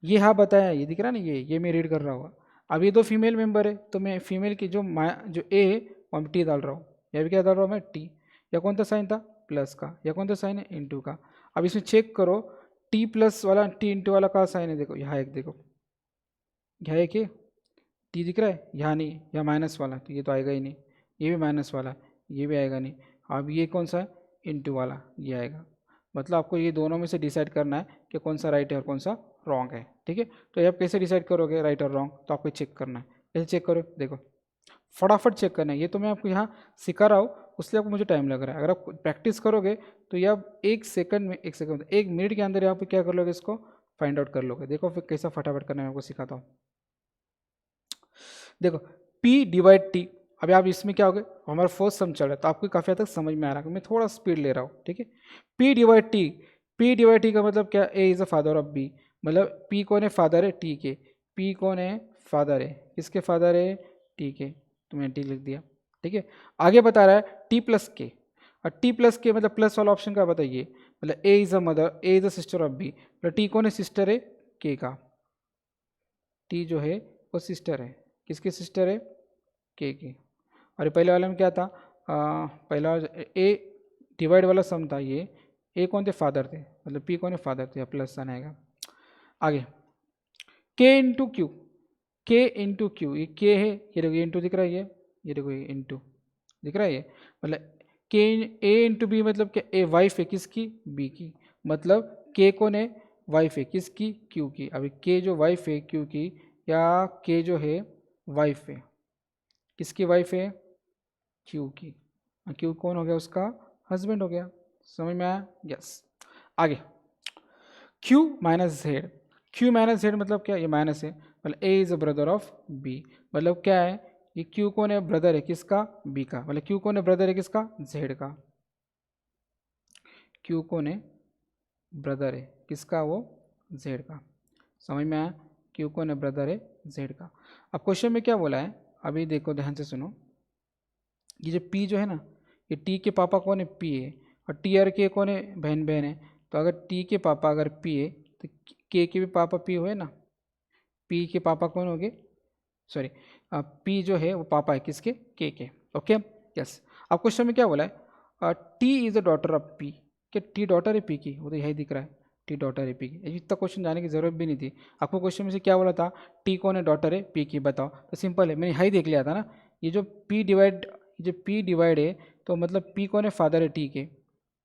ये हाँ बताया, ये दिख रहा है ना, ये मैं रीड कर रहा हूँ। अब ये दो फीमेल मेंबर है, तो मैं फीमेल की जो ए है वहाँ पे टी डाल रहा हूँ, या भी क्या डाल रहा हूँ मैं, टी। या कौन सा साइन था, प्लस का, या कौन सा साइन है, इंटू का। अब इसमें चेक करो, टी प्लस वाला टी इंटू वाला का साइन है, देखो यहाँ एक, देखो यहाँ एक है, टी दिख रहा है, यहाँ नहीं, यहाँ माइनस वाला, तो ये तो आएगा ही नहीं, ये भी माइनस वाला, ये भी आएगा नहीं। अब ये कौन सा है, इंटू वाला, ये आएगा। मतलब आपको ये दोनों में से डिसाइड करना है कि कौन सा राइट है और कौन सा रॉन्ग है, ठीक है। तो ये आप कैसे डिसाइड करोगे राइट और रॉन्ग, तो आपको चेक करना है, कैसे चेक करो, देखो फटाफट चेक करना है। ये तो मैं आपको यहाँ सिखा रहा हूँ, उसलिए आपको मुझे टाइम लग रहा है। अगर आप प्रैक्टिस करोगे तो ये आप एक मिनट के अंदर यहाँ पे क्या कर लोगे, इसको फाइंड आउट कर लोगे। देखो फिर कैसा फटाफट करना है, मैं आपको सिखाता हूँ। देखो P डिवाइड टी, अभी आप इसमें क्या हो गए, हमारा फर्स्ट सम चल रहा है, तो आपको काफ़ी हद तक समझ में आ रहा है, मैं थोड़ा स्पीड ले रहा हूँ, ठीक है। P डिवाइड टी का मतलब क्या, A is a father of B, मतलब P कौन है, फादर है टी के, P कौन है, फादर है, किसके फादर है, टी के, तो मैंने टी लिख दिया, ठीक है। आगे बता रहा है टी प्लस के, और टी प्लस के मतलब प्लस वाला ऑप्शन का बताइए, मतलब A is a mother, A is a sister of B, मतलब टी कौन है, सिस्टर है के का, टी जो है वो सिस्टर है, किसकी सिस्टर है, के की। और पहले वाले में क्या था, पहला ए डिवाइड वाला सम था, ये ए कौन थे, फादर थे, मतलब पी कौन है, फादर थे, प्लस सन आएगा। आगे के इंटू क्यू, के इंटू क्यू, ये के है, ये देखो ये इंटू दिख रहा है, ये देखो ये इंटू दिख रहा है, ये मतलब के, ए इंटू बी मतलब क्या, ए वाइफ है किसकी, बी की, मतलब के कौन है, वाइफ है किसकी, क्यू की। अभी के जो वाइफ है क्यू की, या के जो है वाइफ है, किसकी वाइफ है, क्यू की, क्यू कौन हो गया, उसका हस्बैंड हो गया। समझ में आया, यस। आगे Q minus Z, Q minus Z मतलब क्या, ये माइनस है, मतलब A is a brother of B, मतलब क्या है, ये क्यू कौन है, ब्रदर है किसका, बी का, मतलब क्यू कौन है, ब्रदर है किसका, जेड का, क्यू कौन है, ब्रदर है किसका, वो जेड का। समझ में आया, क्यू कौन है, ब्रदर है जेड का। अब क्वेश्चन में क्या बोला है, अभी देखो ध्यान से सुनो, ये जो पी जो है ना, ये टी के पापा कौन है, पी है, और टी और के कौन है, बहन बहन है। तो अगर टी के पापा अगर पी है, तो के भी पापा पी हुए ना, पी के पापा कौन हो गए, सॉरी, पी जो है वो पापा है किसके, के। Okay, yes. अब क्वेश्चन में क्या बोला है, T is the daughter of P, क्या टी डॉटर है पी की, वो तो यही दिख रहा है, टी डॉटर है पी की, इतना क्वेश्चन जाने की जरूरत भी नहीं थी। आपको क्वेश्चन में से क्या बोला था, टी कौन है, डॉटर है पी की, बताओ, तो सिंपल है, मैंने यही देख लिया था ना। ये जो पी डिवाइड है, तो मतलब पी कौन है, फादर है टी के,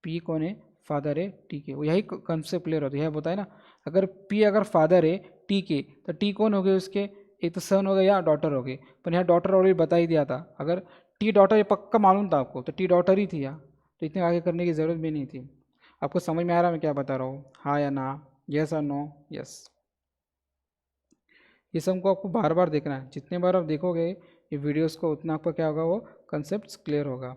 पी कौन है, फादर है टी के, वो यही कंसेप्ट क्लियर होता है, यह बताए ना। अगर पी अगर फादर है टी के, तो टी कौन हो गए उसके, एक तो सन हो गया या डॉटर हो गई, पर यहाँ डॉटर ऑलरेडी बता ही दिया था। अगर टी डॉटर ये पक्का मालूम था आपको, तो टी डॉटर ही थी यहाँ, तो इतने आगे करने की ज़रूरत भी नहीं थी। आपको समझ में आ रहा है मैं क्या बता रहा हूँ, हाँ या ना, यस और नो, यस। ये सबको आपको बार बार देखना है, जितने बार आप देखोगे ये वीडियोस को, उतना आपका क्या होगा, वो कंसेप्ट क्लियर होगा।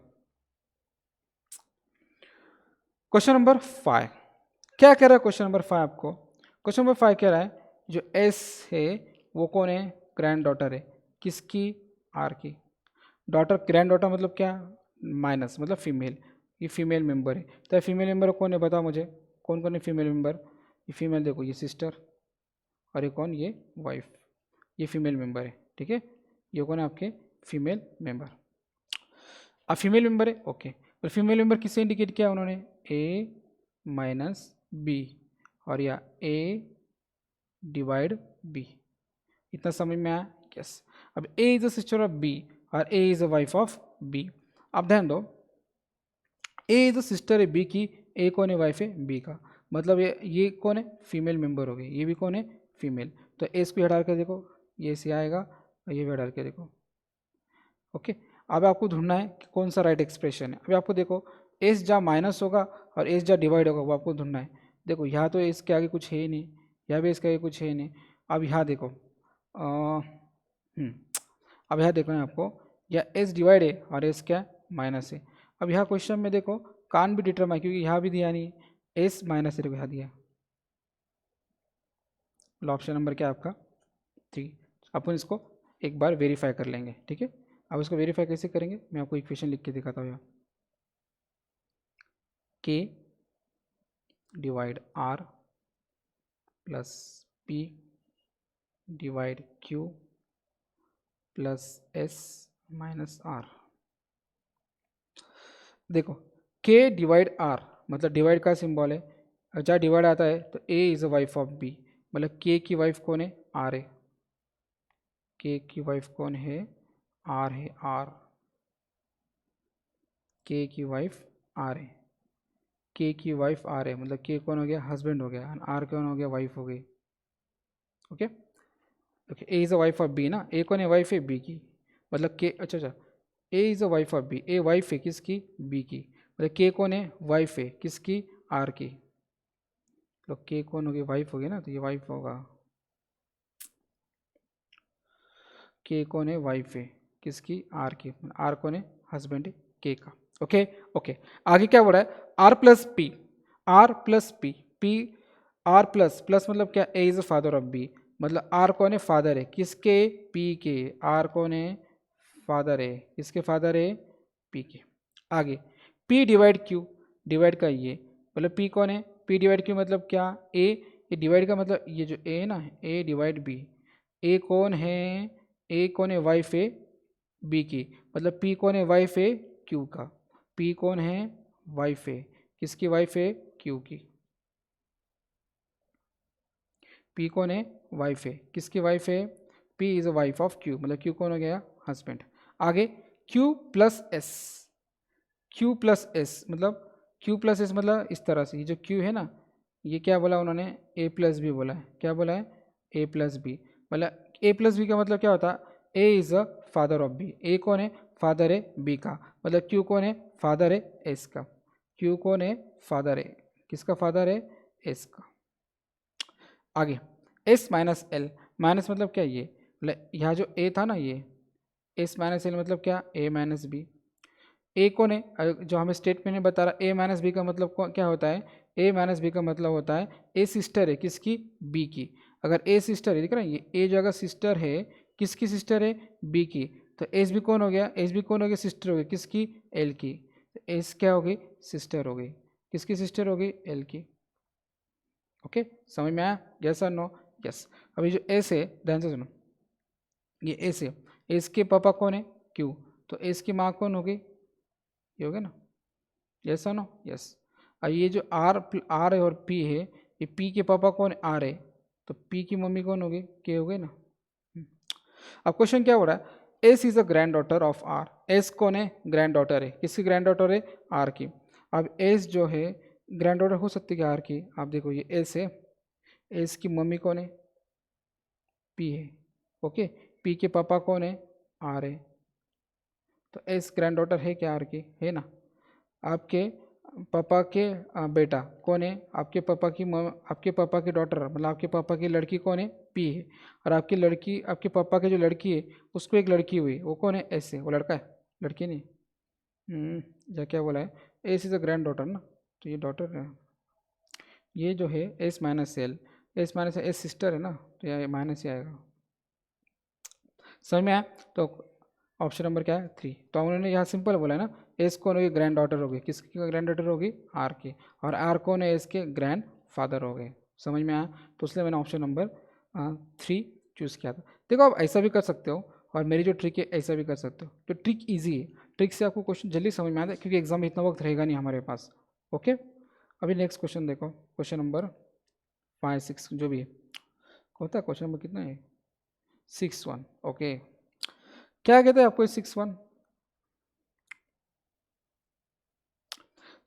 क्वेश्चन नंबर 5 क्या कह रहा है, क्वेश्चन नंबर 5 आपको, क्वेश्चन नंबर 5 कह रहा है जो एस है वो कौन है, ग्रैंड डॉटर है, किसकी, आर की। डॉटर, ग्रैंड डॉटर मतलब क्या, माइनस मतलब फीमेल, ये फीमेल मेंबर है। तो फीमेल मेंबर कौन है बताओ मुझे, कौन कौन है फीमेल मेंबर। ये फीमेल देखो, ये सिस्टर, और ये कौन, ये वाइफ, ये फीमेल मेंबर है, ठीक है। ये कौन है आपके फीमेल मेंबर। अब फीमेल मेंबर है, ओके। और फीमेल मेंबर किससे इंडिकेट किया उन्होंने, ए माइनस बी, और या ए डिवाइड बी। इतना समझ में आया, यस। अब A is a sister of B और A is a wife of B. अब ध्यान दो, ए इज अ सिस्टर है बी की, ए कौन है, वाइफ है बी का, मतलब ये कौन है, फीमेल मेंबर हो गए, ये भी कौन है, फीमेल। तो एस को हटा के देखो, ये से आएगा, और ये भी हटा के देखो, ओके। अब आपको ढूंढना है कि कौन सा राइट एक्सप्रेशन है। अभी आपको देखो, एस जहाँ माइनस होगा और एस जहाँ डिवाइड होगा वो आपको ढूंढना है। देखो यहाँ तो इसके आगे कुछ है ही नहीं, यहाँ भी इसके आगे कुछ है ही नहीं। अब यहाँ देखो, अब यहाँ देखो है आपको, या एस डिवाइड है और एस क्या माइनस है। अब यहाँ क्वेश्चन में देखो कान भी डिटरमाइन, क्योंकि यहाँ भी दिया नहीं, एस माइनस है, यहाँ दिया। ऑप्शन नंबर क्या है आपका, 3। अपन इसको एक बार वेरीफाई कर लेंगे, ठीक है। अब इसको वेरीफाई कैसे करेंगे, मैं आपको इक्वेशन लिख के दिखाता हूँ यहाँ। K divide R plus P divide Q plus S minus R. देखो के डिवाइड आर मतलब डिवाइड का सिंबल है, और जहाँ डिवाइड आता है तो A is a wife of B, मतलब के की वाइफ कौन है, आर है। के की वाइफ कौन है, आर है, आर। के की वाइफ आर है, के की वाइफ आर है, मतलब के कौन हो गया, हस्बैंड हो गया, आर कौन हो गया, वाइफ हो गई, okay. Okay, A is a wife of B ना, ए कौन है, वाइफ है बी की, मतलब के, अच्छा अच्छा, A is a wife of B, A wife है किसकी, बी की, मतलब के कौन है, वाइफ है किसकी, आर की। तो के कौन होगी, वाइफ होगी ना, तो ये वाइफ होगा। के कौन है, वाइफ है किसकी, आर की, आर कौन है, हस्बैंड है के का, ओके। ओके, आगे क्या बोला है, R plus P, R plus P, P R plus plus मतलब क्या, A is father of B, मतलब आर कौन है, फादर है किसके, पी के, आर कौन है, फादर है किसके, फादर है पी के। आगे पी डिवाइड क्यू, डिवाइड का ये, मतलब पी कौन है, पी डिवाइड क्यू मतलब क्या, ए, ये डिवाइड का मतलब ये जो ए ना, ए डिवाइड बी, ए कौन है, ए कौन है, वाइफ है बी की, मतलब पी कौन है, वाइफ है क्यू का, पी कौन है, वाइफ है किसकी, वाइफ है क्यू की। पी कौन है, वाइफ है किसकी, वाइफ है, P is a wife of Q, मतलब क्यू कौन हो गया, हस्बैंड। आगे Q plus S, Q plus S मतलब, क्यू प्लस एस मतलब इस तरह से, ये जो क्यू है ना, ये क्या बोला उन्होंने, ए प्लस बी बोला है, क्या बोला है, ए प्लस बी, मतलब ए प्लस बी का मतलब क्या होता है, A is a father of B, A कौन है, फादर है बी का, मतलब क्यू कौन है, फादर है एस का, क्यू कौन है, फादर है किसका, फादर है एस का। आगे एस माइनस एल, माइनस मतलब क्या, ये मतलब यहाँ जो ए था ना, ये एस माइनस एल मतलब क्या, ए माइनस बी। ए कौन है, जो हमें स्टेटमेंट में बता रहा, ए माइनस बी का मतलब क्या होता है, ए माइनस बी का मतलब होता है ए सिस्टर है किसकी, बी की। अगर ए सिस्टर है, दिख रहा है ये ए जो अगर सिस्टर है, किसकी सिस्टर है, बी की, तो एस भी कौन हो गया, एस भी कौन हो गया, सिस्टर हो गई किसकी, एल की। तो एस क्या हो गई, सिस्टर हो गई किसकी, सिस्टर हो गई, एल की, ओके। समझ में आया, यस और नो, यस। अभी जो एस है ध्यान से सुनो, ये एस है, एस के पापा कौन है, क्यू, तो एस की माँ कौन होगी, ये हो गया ना, यस और नो, यस। और ये जो आर है और पी है, ये पी के पापा कौन, आर है, तो पी की मम्मी कौन होगी, के हो गई ना। अब क्वेश्चन क्या हो रहा है, S is a granddaughter of R, S कौन है, ग्रैंड डॉटर है किसकी, ग्रैंड डॉटर है आर की। अब एस जो है ग्रैंड डॉटर हो सकती है आर की, आप देखो ये एस है, एस की मम्मी कौन है, पी है, ओके, पी के पापा कौन है, आर है, तो एस ग्रैंड डॉटर है क्या, आर की है ना। आपके पापा के बेटा कौन है, आपके पापा की आपके पापा की डॉटर मतलब आपके पापा की लड़की कौन है, पी है, और आपकी लड़की, आपके पापा की जो लड़की है उसको एक लड़की हुई, वो कौन है, एस है, वो लड़का है, लड़की नहीं। जा क्या बोला है, S is a grand daughter ना, तो ये डॉटर है, ये जो है S minus L, S minus S sister है ना, तो यह माइनस ही आएगा। समझ में आया? तो ऑप्शन नंबर क्या है 3। तो उन्होंने यहाँ सिंपल बोला है ना, एस कौन होगी, ग्रैंड डॉटर होगी, किसकी ग्रैंड डॉटर होगी, आर की, और आर कौन है, एस के ग्रैंड फादर हो गए। समझ में आया? तो इसलिए मैंने ऑप्शन नंबर 3 चूज़ किया था। देखो आप ऐसा भी कर सकते हो, और मेरी जो ट्रिक है ऐसा भी कर सकते हो। तो ट्रिक ईजी है, ट्रिक से आपको क्वेश्चन जल्दी समझ में आता है, क्योंकि एग्जाम में इतना वक्त रहेगा नहीं हमारे पास। ओके, अभी नेक्स्ट क्वेश्चन देखो, क्वेश्चन नंबर 5, 6 जो भी है होता है। क्वेश्चन नंबर कितना है, 6-1। ओके, क्या कहते हैं आपको 6-1?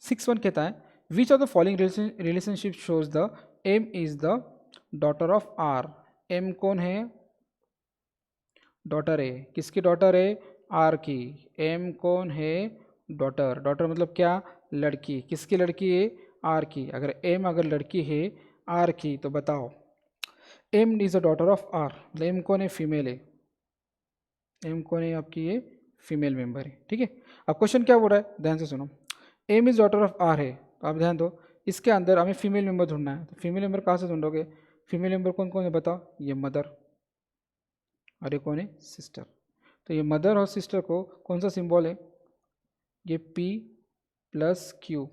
6-1 कहता है which of the following relationship shows the M is the daughter of R. M कौन है, डॉटर है, किसकी डॉटर है, आर की। एम कौन है, डॉटर, डॉटर मतलब क्या, लड़की, किसकी लड़की है, आर की। अगर एम अगर लड़की है आर की, तो बताओ M is the daughter of R, मतलब एम कौन है, फीमेल है। एम कौन है आपकी, ये फीमेल मेंबर है। ठीक है, अब क्वेश्चन क्या बोल रहा है, ध्यान से सुनो। M is daughter of R है, तो आप ध्यान दो, इसके अंदर हमें फीमेल मेंबर ढूंढना है। तो फीमेल मेंबर कहाँ से ढूंढोगे, फीमेल मेंबर कौन कौन है बताओ, ये मदर, और ये कौन है, सिस्टर। तो ये मदर और सिस्टर को कौन सा सिंबल है, ये P प्लस Q,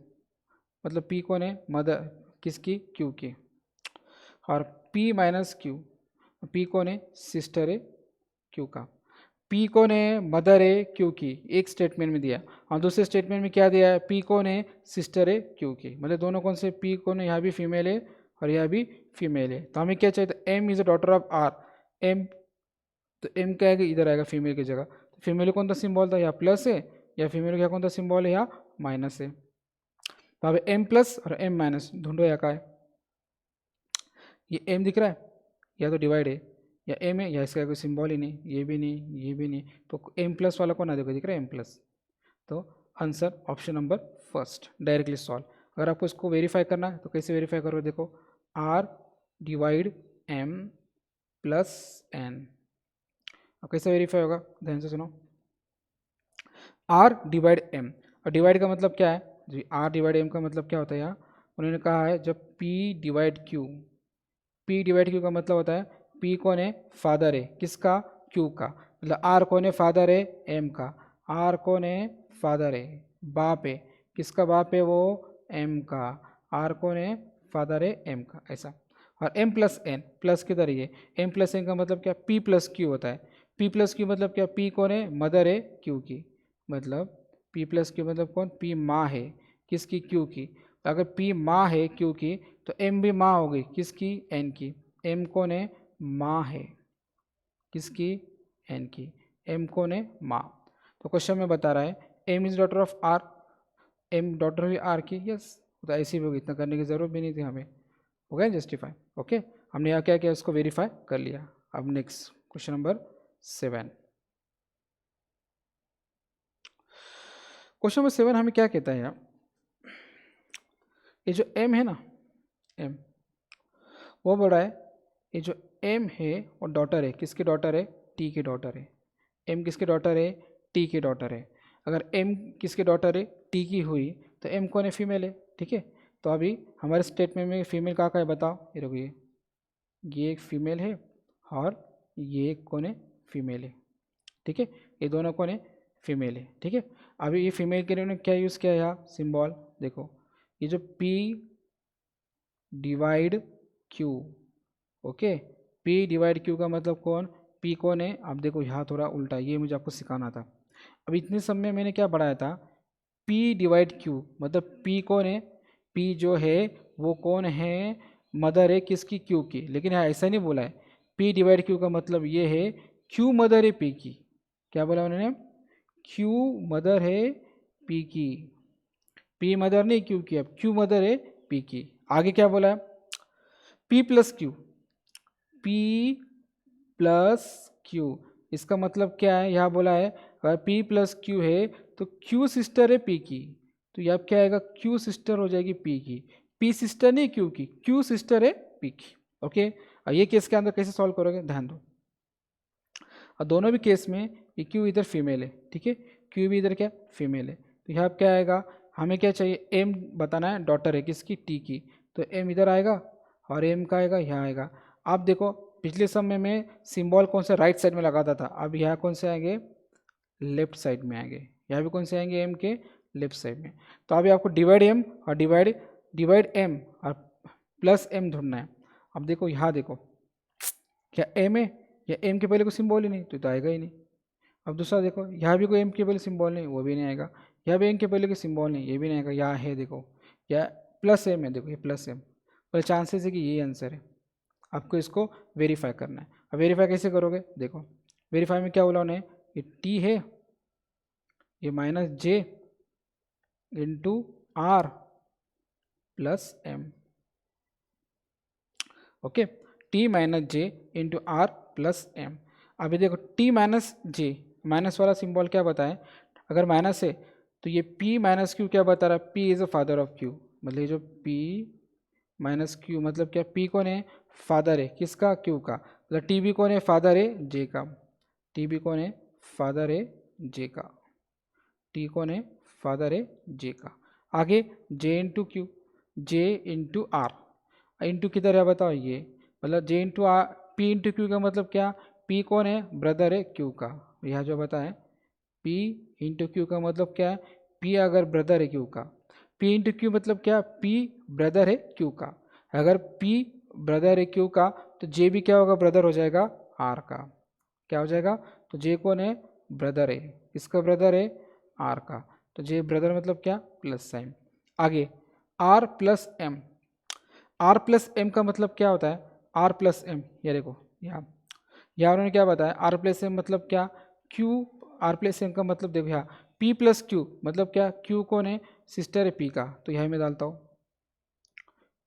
मतलब P कौन है, मदर, किसकी, Q की, और P माइनस Q, P कौन है, सिस्टर है Q का। P कौन है, मदर है Q की, एक स्टेटमेंट में दिया, और दूसरे स्टेटमेंट में क्या दिया है, P कौन है, सिस्टर है Q की, मतलब दोनों कौन से, P कौन है, यहाँ भी फीमेल है और यहाँ भी फीमेल है। तो हमें क्या चाहिए था, M is a daughter of R। M, तो M क्या आएगा, इधर आएगा फीमेल की जगह। तो फीमेल कौन सा सिंबल था, या प्लस है, या फीमेल का कौन सा सिंबल है, या माइनस है। तो अब M प्लस और M माइनस ढूंढो, या का है, ये M दिख रहा है, या तो डिवाइड है, या M है, या इसका कोई सिंबल ही नहीं, ये भी नहीं, ये भी नहीं, तो M प्लस वाला कौन आ, देखो दिख रहा है M प्लस। तो answer option number first, directly solve. अगर आपको इसको वेरीफाई करना है तो कैसे वेरीफाई करोगे, देखो R divide M plus N, अब कैसे वेरीफाई होगा, ध्यान से सुनो। R डिवाइड M, और डिवाइड का मतलब क्या है जी, R डिवाइड M का मतलब क्या होता है, यहाँ उन्होंने कहा है जब P divide Q, P divide Q का मतलब होता है, P कौन है, फादर है, किसका, Q का, मतलब R कौन है, फादर है M का, R कौन है, फादर है, बाप है, किसका बाप है, वो M का, R कौन है, फादर है M का, ऐसा। और M प्लस N, प्लस किधर है, M प्लस N का मतलब क्या, P प्लस Q होता है। P प्लस Q मतलब क्या, P कौन है, मदर है Q की, मतलब P प्लस Q मतलब कौन, P माँ है, किसकी, Q की। तो अगर P माँ है Q की, तो M भी माँ हो गई, किसकी, N की। M कौन है, माँ है, किसकी, N की। M कौन है, माँ। तो क्वेश्चन में बता रहा है M is daughter of R, M daughter हुई R की, यस। तो ऐसी भी होगी, इतना करने की जरूरत भी नहीं थी हमें, हो गया जस्टिफाई। ओके, हमने यहाँ क्या किया, उसको वेरीफाई कर लिया। अब next question number 7, question number 7 हमें क्या कहता है यहाँ, ये जो M है ना, M, वो बोल रहा है ये जो M है वो डॉटर है, किसकी डॉटर है, T की डॉटर है। M किसकी डॉटर है, T की डॉटर है। अगर M किसकी डॉटर है, T की हुई, तो M कौन है, फीमेल है। ठीक है, तो अभी हमारे स्टेटमेंट में फीमेल का है बताओ, ये देखो, ये एक फीमेल है और ये एक कौन है, फीमेल है। ठीक है, ये दोनों कौन है, फीमेल है। ठीक है, अभी ये फीमेल के लिए उन्होंने क्या यूज़ किया यहाँ, सिंबल देखो, ये जो P divide Q, okay, P divide Q का मतलब कौन, P कौन है, अब देखो यहाँ थोड़ा उल्टा, ये मुझे आपको सिखाना था। अब इतने समय मैंने क्या पढ़ाया था, P डिवाइड Q, मतलब P कौन है, P जो है वो कौन है, मदर है, किसकी, Q की। लेकिन यहाँ ऐसा नहीं बोला है, P डिवाइड Q का मतलब ये है Q मदर है P की। क्या बोला उन्होंने, Q मदर है P की, P मदर नहीं Q की, अब Q मदर है P की। आगे क्या बोला है, P plus Q, P plus Q, इसका मतलब क्या है, यहाँ बोला है अगर P प्लस Q है तो Q सिस्टर है P की, तो यहाँ क्या आएगा, Q सिस्टर हो जाएगी P की, P सिस्टर नहीं Q की, Q सिस्टर है P की। ओके, और ये केस के अंदर कैसे सॉल्व करोगे, ध्यान दो, और दोनों भी केस में ये Q इधर फीमेल है, ठीक है, Q भी इधर क्या, फीमेल है। तो यहाँ क्या आएगा, हमें क्या चाहिए, M बताना है, डॉटर है किसकी, T की, तो M इधर आएगा और M का आएगा यहाँ आएगा। आप देखो पिछले समय में सिंबल कौन सा राइट साइड में लगाता था, अब यहाँ कौन से आएंगे, लेफ्ट साइड में आएंगे। यहाँ भी कौन से आएंगे, एम के लेफ्ट साइड में। तो अभी आपको डिवाइड एम और डिवाइड एम और प्लस एम ढूंढना है। अब देखो यहाँ देखो, क्या एम है, या एम के पहले कोई सिंबल ही नहीं तो आएगा ही नहीं। अब दूसरा देखो, यहाँ भी कोई एम के पहले सिंबल नहीं, वो भी नहीं आएगा। यहाँ भी एम के पहले कोई सिंबल नहीं, ये भी नहीं आएगा। यहाँ है देखो, या प्लस एम है, देखो ये प्लस एम, पर चांसेस है कि ये आंसर है। आपको इसको वेरीफाई करना है। अब वेरीफाई कैसे करोगे, देखो वेरीफाई में क्या बोला उन्हें, ये टी है, ये minus J into R plus M. Okay, T minus J into R plus M. अभी देखो टी माइनस जे, माइनस वाला सिंबल क्या बताए, अगर माइनस है तो ये p माइनस क्यू क्या बता रहा है, p is a father of q। मतलब ये जो p माइनस क्यू मतलब क्या, p कौन है, फादर है किसका, q का। मतलब टी भी कौन है, फादर है j का। टी भी कौन है, फादर है j का। टी कौन है, फादर है j का। आगे j into Q, j into R, into किधर है बताओ, ये मतलब j into R, p into Q का मतलब क्या, p कौन है, ब्रदर है q का। यह जो बताए p इंटू क्यू का मतलब क्या है, p अगर ब्रदर है q का, p इंटू क्यू मतलब क्या, p ब्रदर है q का। अगर p ब्रदर है q का तो j भी क्या होगा, ब्रदर हो जाएगा r का। क्या हो जाएगा, तो j कौन है, ब्रदर है, किसका ब्रदर है, r का। तो j ब्रदर मतलब क्या, प्लस साइन। आगे r plus M, R plus M का मतलब क्या होता है, आर प्लस एम, ये देखो यहाँ उन्होंने क्या बताया, आर प्लस एम मतलब क्या, क्यू, आर प्लस एम का मतलब देखो यहाँ पी प्लस क्यू मतलब क्या, क्यू कौन है, सिस्टर है पी का, तो यहाँ मैं डालता हूँ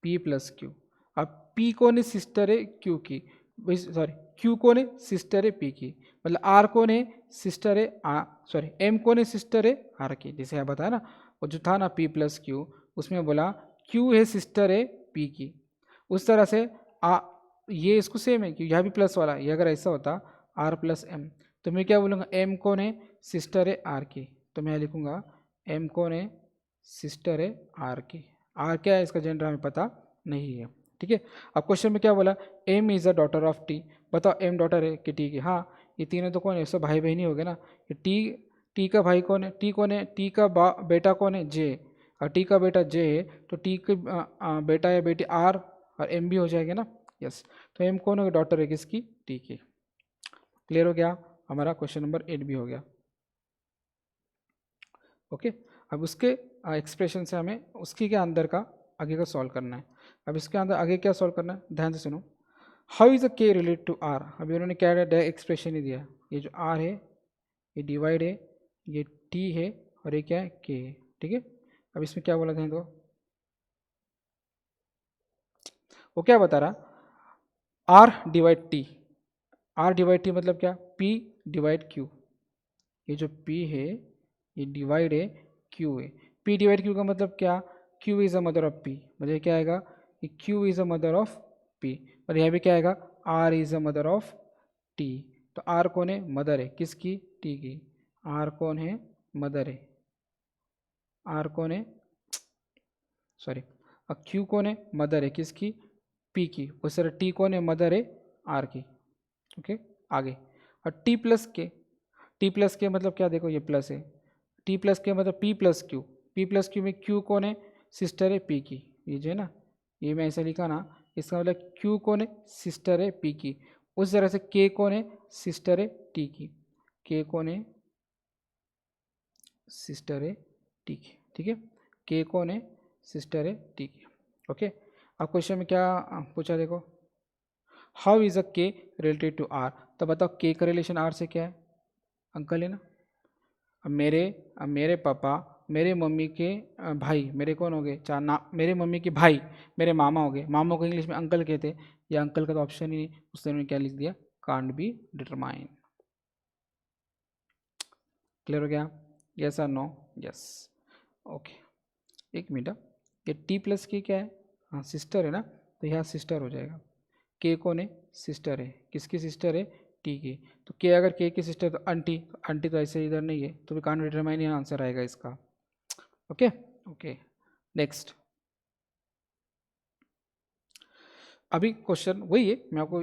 पी प्लस क्यू। अब पी कौन है, सिस्टर है क्यू की, सॉरी क्यू कौन है, सिस्टर है पी की। मतलब आर कौन है, सिस्टर है सॉरी एम कौन है, सिस्टर है आर की। जैसे यहाँ बताया ना, वो जो था ना पी प्लस क्यू, उसमें बोला क्यू है सिस्टर है पी की। उस तरह से ये इसको सेम है, क्योंकि यहाँ भी प्लस वाला, ये अगर ऐसा होता आर प्लस एम, तो मैं क्या बोलूँगा, एम कौन है, सिस्टर है आर की। तो मैं लिखूँगा एम कौन है, सिस्टर है आर की। आर क्या है इसका जेंडर हमें पता नहीं है, ठीक है। अब क्वेश्चन में क्या बोला, M is a daughter of T. बताओ एम डॉटर है कि टी की, हाँ ये तीनों तो कौन है, सब भाई बहन ही हो गए ना। ये टी का भाई कौन है, टी कौन है, टी का बेटा कौन है, जे। और टी का बेटा जे है, तो टी के बेटा या बेटी आर और एम भी हो जाएगा ना, यस। तो एम कौन होगा, डॉटर है किसकी, टी की। क्लियर हो गया, हमारा क्वेश्चन नंबर 8 भी हो गया। ओके, अब उसके एक्सप्रेशन से हमें उसकी के अंदर का आगे का सॉल्व करना है। अब इसके अंदर आगे क्या सॉल्व करना है, ध्यान से सुनो। हाउ इज अ के रिलेट टू आर, अभी उन्होंने क्या एक्सप्रेशन ही दिया, ये जो आर है ये डिवाइड है, ये टी है और ये क्या है, के है, ठीक है। अब इसमें क्या बोला था, तो वो क्या बता रहा, R divide T, R divide T मतलब क्या, पी डिवाइड क्यू। ये जो P है ये डिवाइड है Q है। P डिवाइड Q का मतलब क्या, Q is a mother of P, मतलब क्या आएगा, कि Q is a mother of P। और यहाँ भी क्या आएगा, R is a mother of T। तो R कौन है, मदर है किसकी, T की। R कौन है, मदर है, R कौन है, सॉरी, अब Q कौन है, मदर है किसकी, P की। उस तरह T कौन है, मदर है R की। ओके, आगे और T प्लस के, टी प्लस के मतलब क्या, देखो ये प्लस है, टी प्लस के मतलब P plus Q. P plus Q में क्यू कौन है, सिस्टर है पी की। ये जो है ना, ये मैं ऐसा लिखा ना, इसका मतलब क्यू कौन है, सिस्टर है पी की। उस तरह से के कौन है, सिस्टर है टी की। के कौन है, सिस्टर है टी की, ठीक है। के कौन है, सिस्टर है टी की। ओके, अब क्वेश्चन में क्या पूछा, देखो हाउ इज अ के रिलेटेड टू आर। तो बताओ के का रिलेशन आर से क्या है, अंकल है ना। अब मेरे पापा, मेरे मम्मी के भाई, मेरे कौन हो गए, चार ना, मेरे मम्मी के भाई मेरे मामा हो गए। मामा को इंग्लिश में अंकल कहते हैं, या अंकल का तो ऑप्शन ही नहीं, उसने उन्होंने क्या लिख दिया, कांट बी डिटरमाइन। क्लियर हो गया, यस और नो, यस। ओके, एक मिनट, ये टी प्लस के क्या है, हाँ सिस्टर है ना, तो यहाँ सिस्टर हो जाएगा। के कौन है, सिस्टर है, किसकी सिस्टर है, टी की। तो के अगर के की सिस्टर तो आंटी, आंटी तो ऐसे इधर नहीं है, तो भी कांट डिटरमाइन ही आंसर आएगा इसका। Okay, okay, next. अभी क्वेश्चन वही है, मैं आपको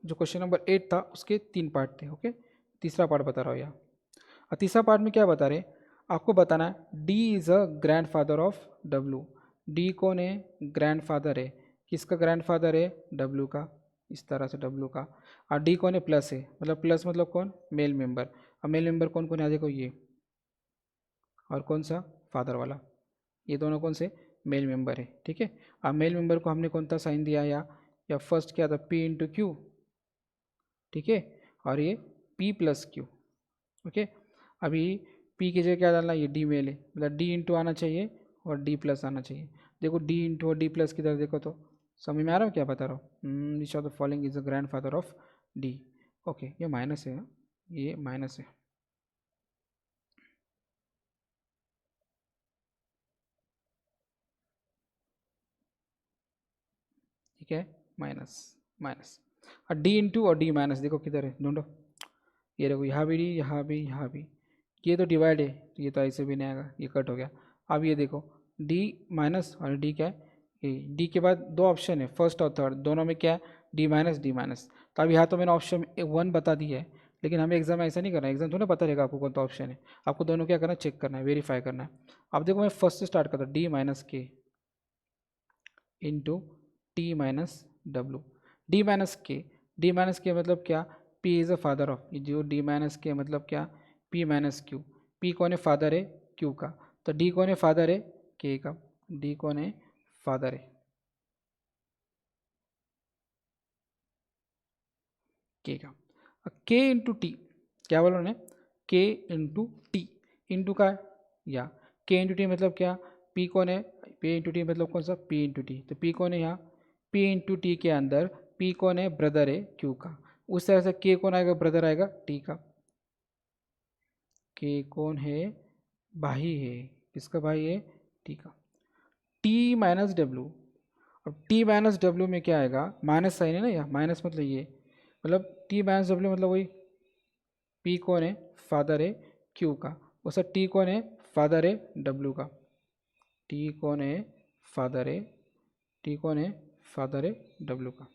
जो क्वेश्चन नंबर 8 था उसके 3 पार्ट थे। ओके, तीसरा पार्ट बता रहा हूँ यहाँ। और तीसरा पार्ट में क्या बता रहे, आपको बताना है D is a grand father of W. D कौन है, ग्रैंड फादर है। किसका ग्रैंड फादर है, डब्लू का। इस तरह से डब्लू का। और डी कौन है, प्लस है, मतलब प्लस मतलब कौन, मेल मेंबर। अब मेल मेंबर कौन कौन है, देखो ये, और कौन सा, फादर वाला। ये दोनों कौन से, मेल मेंबर है। ठीक है, अब मेल मेंबर को हमने कौन सा साइन दिया, या फर्स्ट क्या था, पी इंटू क्यू। ठीक है, और ये पी प्लस क्यू। ओके, अभी पी की जगह क्या डालना, ये डी मेल है, मतलब डी इंटू आना चाहिए और डी प्लस आना चाहिए। देखो डी इंटू और डी प्लस की तरफ देखो तो समझ में आ रहा हूँ क्या बता रहा हूँ। विच of the following is the grand father of D. Okay, ये माइनस है, ये माइनस है। ठीक है, माइनस माइनस, और डी इंटू और डी माइनस देखो किधर है, ढूंढो। ये देखो, यहाँ भी डी, यहाँ भी, यहाँ भी। ये तो डिवाइड है, तो ये तो ऐसे भी नहीं आएगा, ये कट हो गया। अब ये देखो, डी माइनस और डी क्या है, ये डी के बाद दो ऑप्शन है, फर्स्ट और थर्ड, दोनों में क्या है, डी माइनस डी माइनस। तो अब यहाँ तो मैंने ऑप्शन 1 बता दी है, लेकिन हमें एग्जाम में ऐसा नहीं करना है, एग्जाम थोड़ा पता रहेगा आपको कौन सा ऑप्शन है। आपको दोनों क्या करना है, चेक करना है, वेरीफाई करना है। अब देखो मैं फर्स्ट से स्टार्ट करता हूँ, डी माइनस के into T minus W. D minus के मतलब क्या, P is a father of, जो डी माइनस के मतलब क्या, पी माइनस क्यू। पी कौन है, फादर है क्यू का। तो डी कौन है, फादर है के का। डी कौन है, फादर है के का। के इंटू टी, क्या बोला उन्होंने, के इंटू टी, इंटू का है, या के इंटू टी मतलब क्या, पी कौन है, पी इंटू टी मतलब कौन सा, पी इंटू टी। तो पी कौन है यहाँ, पी इंटू टी के अंदर पी कौन है, ब्रदर है क्यू का। उस तरह से के कौन आएगा, ब्रदर आएगा टी का। के कौन है, भाई है, किसका भाई है, टी का। टी माइनस डब्ल्यू, अब टी माइनस डब्ल्यू में क्या आएगा, माइनस साइन है ना, यहाँ माइनस मतलब ये, मतलब टी माइनस डब्ल्यू मतलब वही, पी कौन है, फादर है क्यू का। वैसा टी कौन है, फादर है डब्ल्यू का। टी कौन है, फादर है, टी कौन है, फादर है डब्ल्यू का।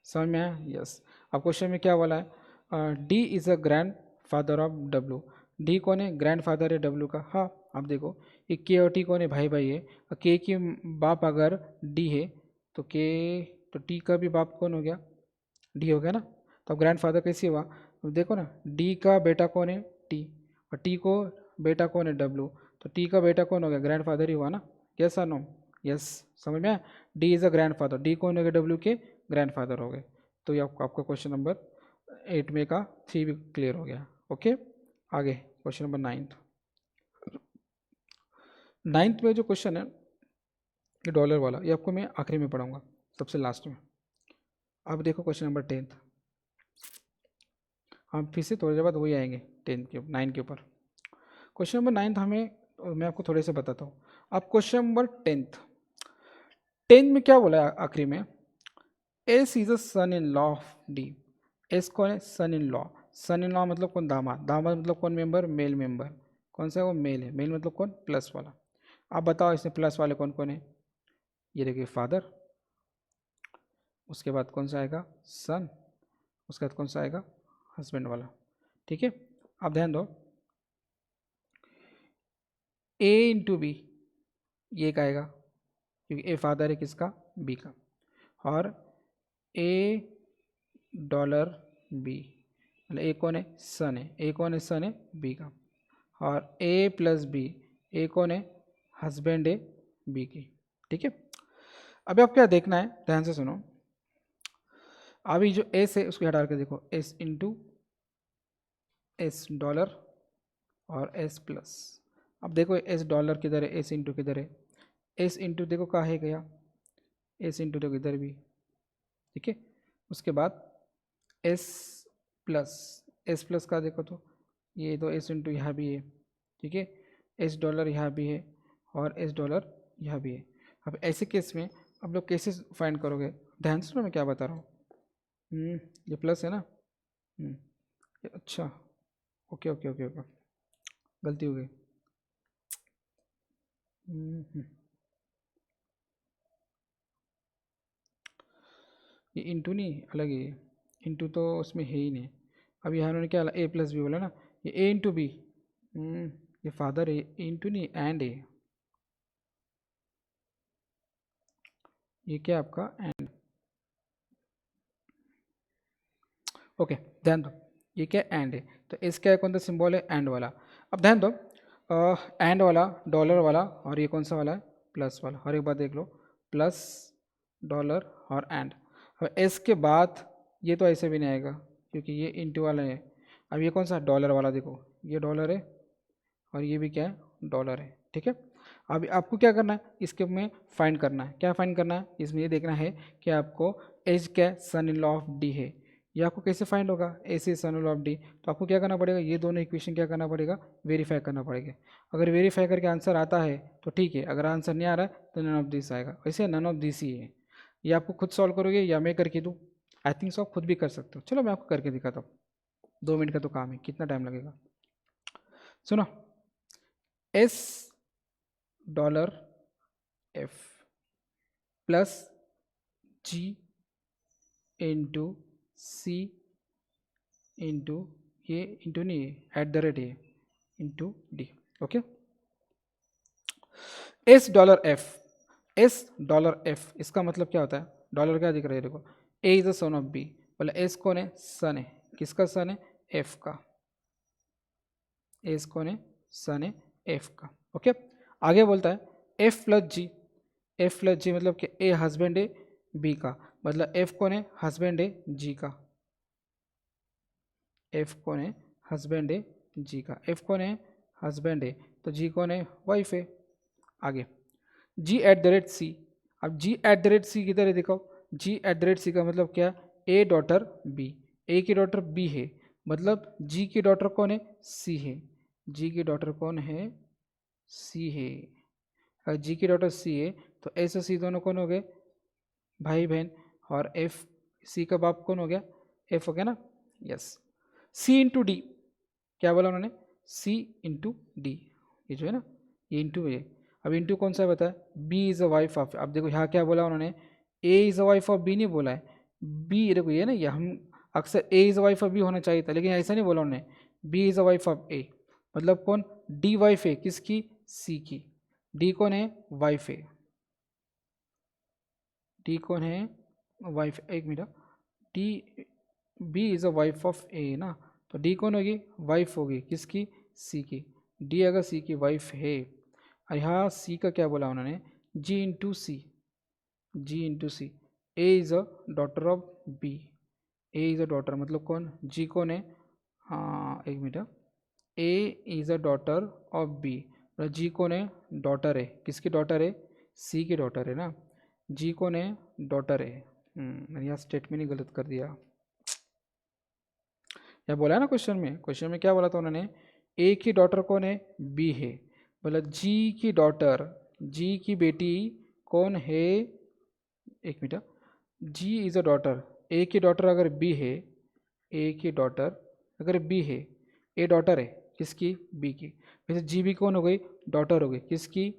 समझ में आया, यस। अब क्वेश्चन में क्या बोला है, D is a grand father of W. D कौन है, ग्रैंड फादर है डब्ल्यू का। हाँ, अब देखो, ये के और टी कौन है, भाई भाई है। के की बाप अगर डी है, तो के, तो टी का भी बाप कौन हो गया, डी हो गया ना। तो अब ग्रैंड फादर कैसे हुआ, अब देखो ना, डी का बेटा कौन है, टी, और टी को बेटा कौन है, डब्ल्यू। तो टी का बेटा कौन हो गया, ग्रैंड फादर ही हुआ ना। यस और नो, यस। समझ में आया, D is a grand father, D कौन हो गया, डब्ल्यू के ग्रैंड फादर हो गए। तो ये आपका क्वेश्चन नंबर 8 में का 3 भी क्लियर हो गया। ओके, आगे क्वेश्चन नंबर 9। नाइन्थ में जो क्वेश्चन है, ये डॉलर वाला, ये आपको मैं आखिरी में पढ़ाऊंगा, सबसे लास्ट में। अब देखो क्वेश्चन नंबर 10। हम फिर से थोड़ी देर बाद वही आएंगे 10 के 9 के ऊपर। क्वेश्चन नंबर 9 हमें, मैं आपको थोड़े से बताता हूँ। अब क्वेश्चन नंबर 10 में क्या बोला है आखिरी में, S is a son in law of D. S कौन है, सन in law. Sun in law मतलब कौन, दामाद। दामाद मतलब कौन मेंबर, मेल मेंबर। कौन सा है वो, मेल है। मेल मतलब कौन, प्लस वाला। आप बताओ इसमें प्लस वाले कौन कौन है, ये देखिए फादर, उसके बाद कौन सा आएगा, सन, उसके बाद कौन सा आएगा, हस्बैंड वाला। ठीक है, आप ध्यान दो, ए इंटू बी, ये का आएगा, क्योंकि ए फादर है किसका, बी का। और ए डॉलर बी, मतलब ए कौन है, सन है, ए कौन है, सन है बी का। और ए प्लस बी, ए कौन है, हस्बैंड है बी की। ठीक है, अभी आप क्या देखना है, ध्यान से सुनो। अभी जो एस है उसको हटा के देखो, एस इंटू एस डॉलर और एस प्लस। अब देखो एस डॉलर किधर है, एस इंटू किधर है, एस इंटू देखो कहाँ है गया, एस इंटू देखो इधर भी। ठीक है, उसके बाद एस प्लस, एस प्लस का देखो तो ये तो एस इंटू यहाँ भी है। ठीक है, एस डॉलर यहाँ भी है और एस डॉलर यहाँ भी है। अब ऐसे केस में अब लोग कैसे फाइंड करोगे, ध्यान से सुनो मैं क्या बता रहा हूँ। ये प्लस है ना, अच्छा, ओके ओके ओके ओके, गलती हो गई। ये इंटू नहीं, अलग है ये, इंटू तो उसमें है ही नहीं। अब यहाँ उन्होंने क्या ए प्लस बी बोला ना, ये ए इंटू बी, ये फादर ए इंटू नहीं एंड ए, ये क्या आपका एंड। ओके ध्यान दो, ये क्या एंड है, तो इसका है कौन सा सिंबल है, एंड वाला। अब ध्यान दो, एंड वाला डॉलर वाला और ये कौन सा वाला है, प्लस वाला। हर एक बात देख लो, प्लस डॉलर और एंड। अब एस के बाद ये तो ऐसे भी नहीं आएगा क्योंकि ये इंटू वाला है। अब ये कौन सा डॉलर वाला, देखो ये डॉलर है और ये भी क्या है, डॉलर है, ठीक है। अब आपको क्या करना है, इसके में फाइंड करना है, क्या फाइंड करना है, इसमें ये देखना है कि आपको एच क्या सन इन लॉ ऑफ डी है। ये आपको कैसे फाइंड होगा, ऐसे सन इन लॉ ऑफ डी, तो आपको क्या करना पड़ेगा, ये दोनों इक्वेशन क्या करना पड़ेगा, वेरीफाई करना पड़ेगा। अगर वेरीफाई करके आंसर आता है तो ठीक है, अगर आंसर नहीं आ रहा है तो नन ऑफ दिस आएगा। वैसे नन ऑफ दिस ही है, ये आपको खुद सॉल्व करोगे या मैं करके दूँ, आई थिंक सो आप खुद भी कर सकते हो। चलो मैं आपको करके दिखाता हूँ, 2 मिनट का तो काम है, कितना टाइम लगेगा। सुनो, एस डॉलर एफ प्लस जी इंटू सी इंटू ये इंटू नहीं एट द रेट ये into D. Okay, S dollar F, S dollar F इसका मतलब क्या होता है, डॉलर क्या दिख रहा है देखो, A is the son of B, बोला एस कौन है, सन है, किसका सन है, एफ का, एस कौन है, सन है एफ का। ओके, आगे बोलता है F plus G, F plus जी मतलब कि ए हस्बैंड है बी का, मतलब एफ कौन है, हस्बैंड है जी का, एफ कौन है, हस्बैंड है जी का, एफ कौन है, हस्बैंड है, तो जी कौन है, वाइफ है। आगे जी एट द रेट सी, अब जी एट द रेट सी किधर है देखो, जी एट द रेट सी का मतलब क्या, ए डॉटर बी, ए की डॉटर बी है, मतलब जी की डॉटर कौन है, सी है, जी की डॉटर कौन है, सी है। अगर जी की डॉटर सी है तो एस और सी दोनों कौन हो गए, भाई बहन, और एफ सी का बाप कौन हो गया, एफ हो गया ना, यस। सी इंटू डी, क्या बोला उन्होंने, सी इंटू डी, ये जो है ना ये इंटू है। अब इंटू कौन सा बताया, B is a wife of, अब देखो यहाँ क्या बोला उन्होंने, A is a wife of B नहीं बोला है, बी देखो ये ना, ये हम अक्सर A is a wife of B होना चाहिए था, लेकिन ऐसा नहीं बोला उन्होंने, B is a wife of A, मतलब कौन, डी वाइफ है किसकी, सी की, डी कौन है, वाइफ है, डी कौन है, वाइफ, एक minute, D B is a wife of A ना, तो डी कौन होगी, वाइफ होगी किसकी, सी की, डी अगर सी की वाइफ है, और यहाँ सी का क्या बोला उन्होंने, G into C, G into C, A is a daughter of B, A is a daughter मतलब कौन, जी कौन है, हाँ एक minute, A is a daughter of B, G कौन है, डॉटर है, किसकी डॉटर है, सी की डॉटर है ना, जी कौन है, डॉटर है। मैंने यहाँ स्टेटमेंट ही गलत कर दिया, यह बोला है ना क्वेश्चन में, क्वेश्चन में क्या बोला था उन्होंने, ए की डॉटर कौन है, बी है, बोला जी की डॉटर, जी की बेटी कौन है, एक minute, G is a daughter, A की डॉटर अगर बी है, ए की डॉटर अगर बी है, ए डॉटर है किसकी, बी की, वैसे जी भी कौन हो गई, डॉटर हो गई किसकी,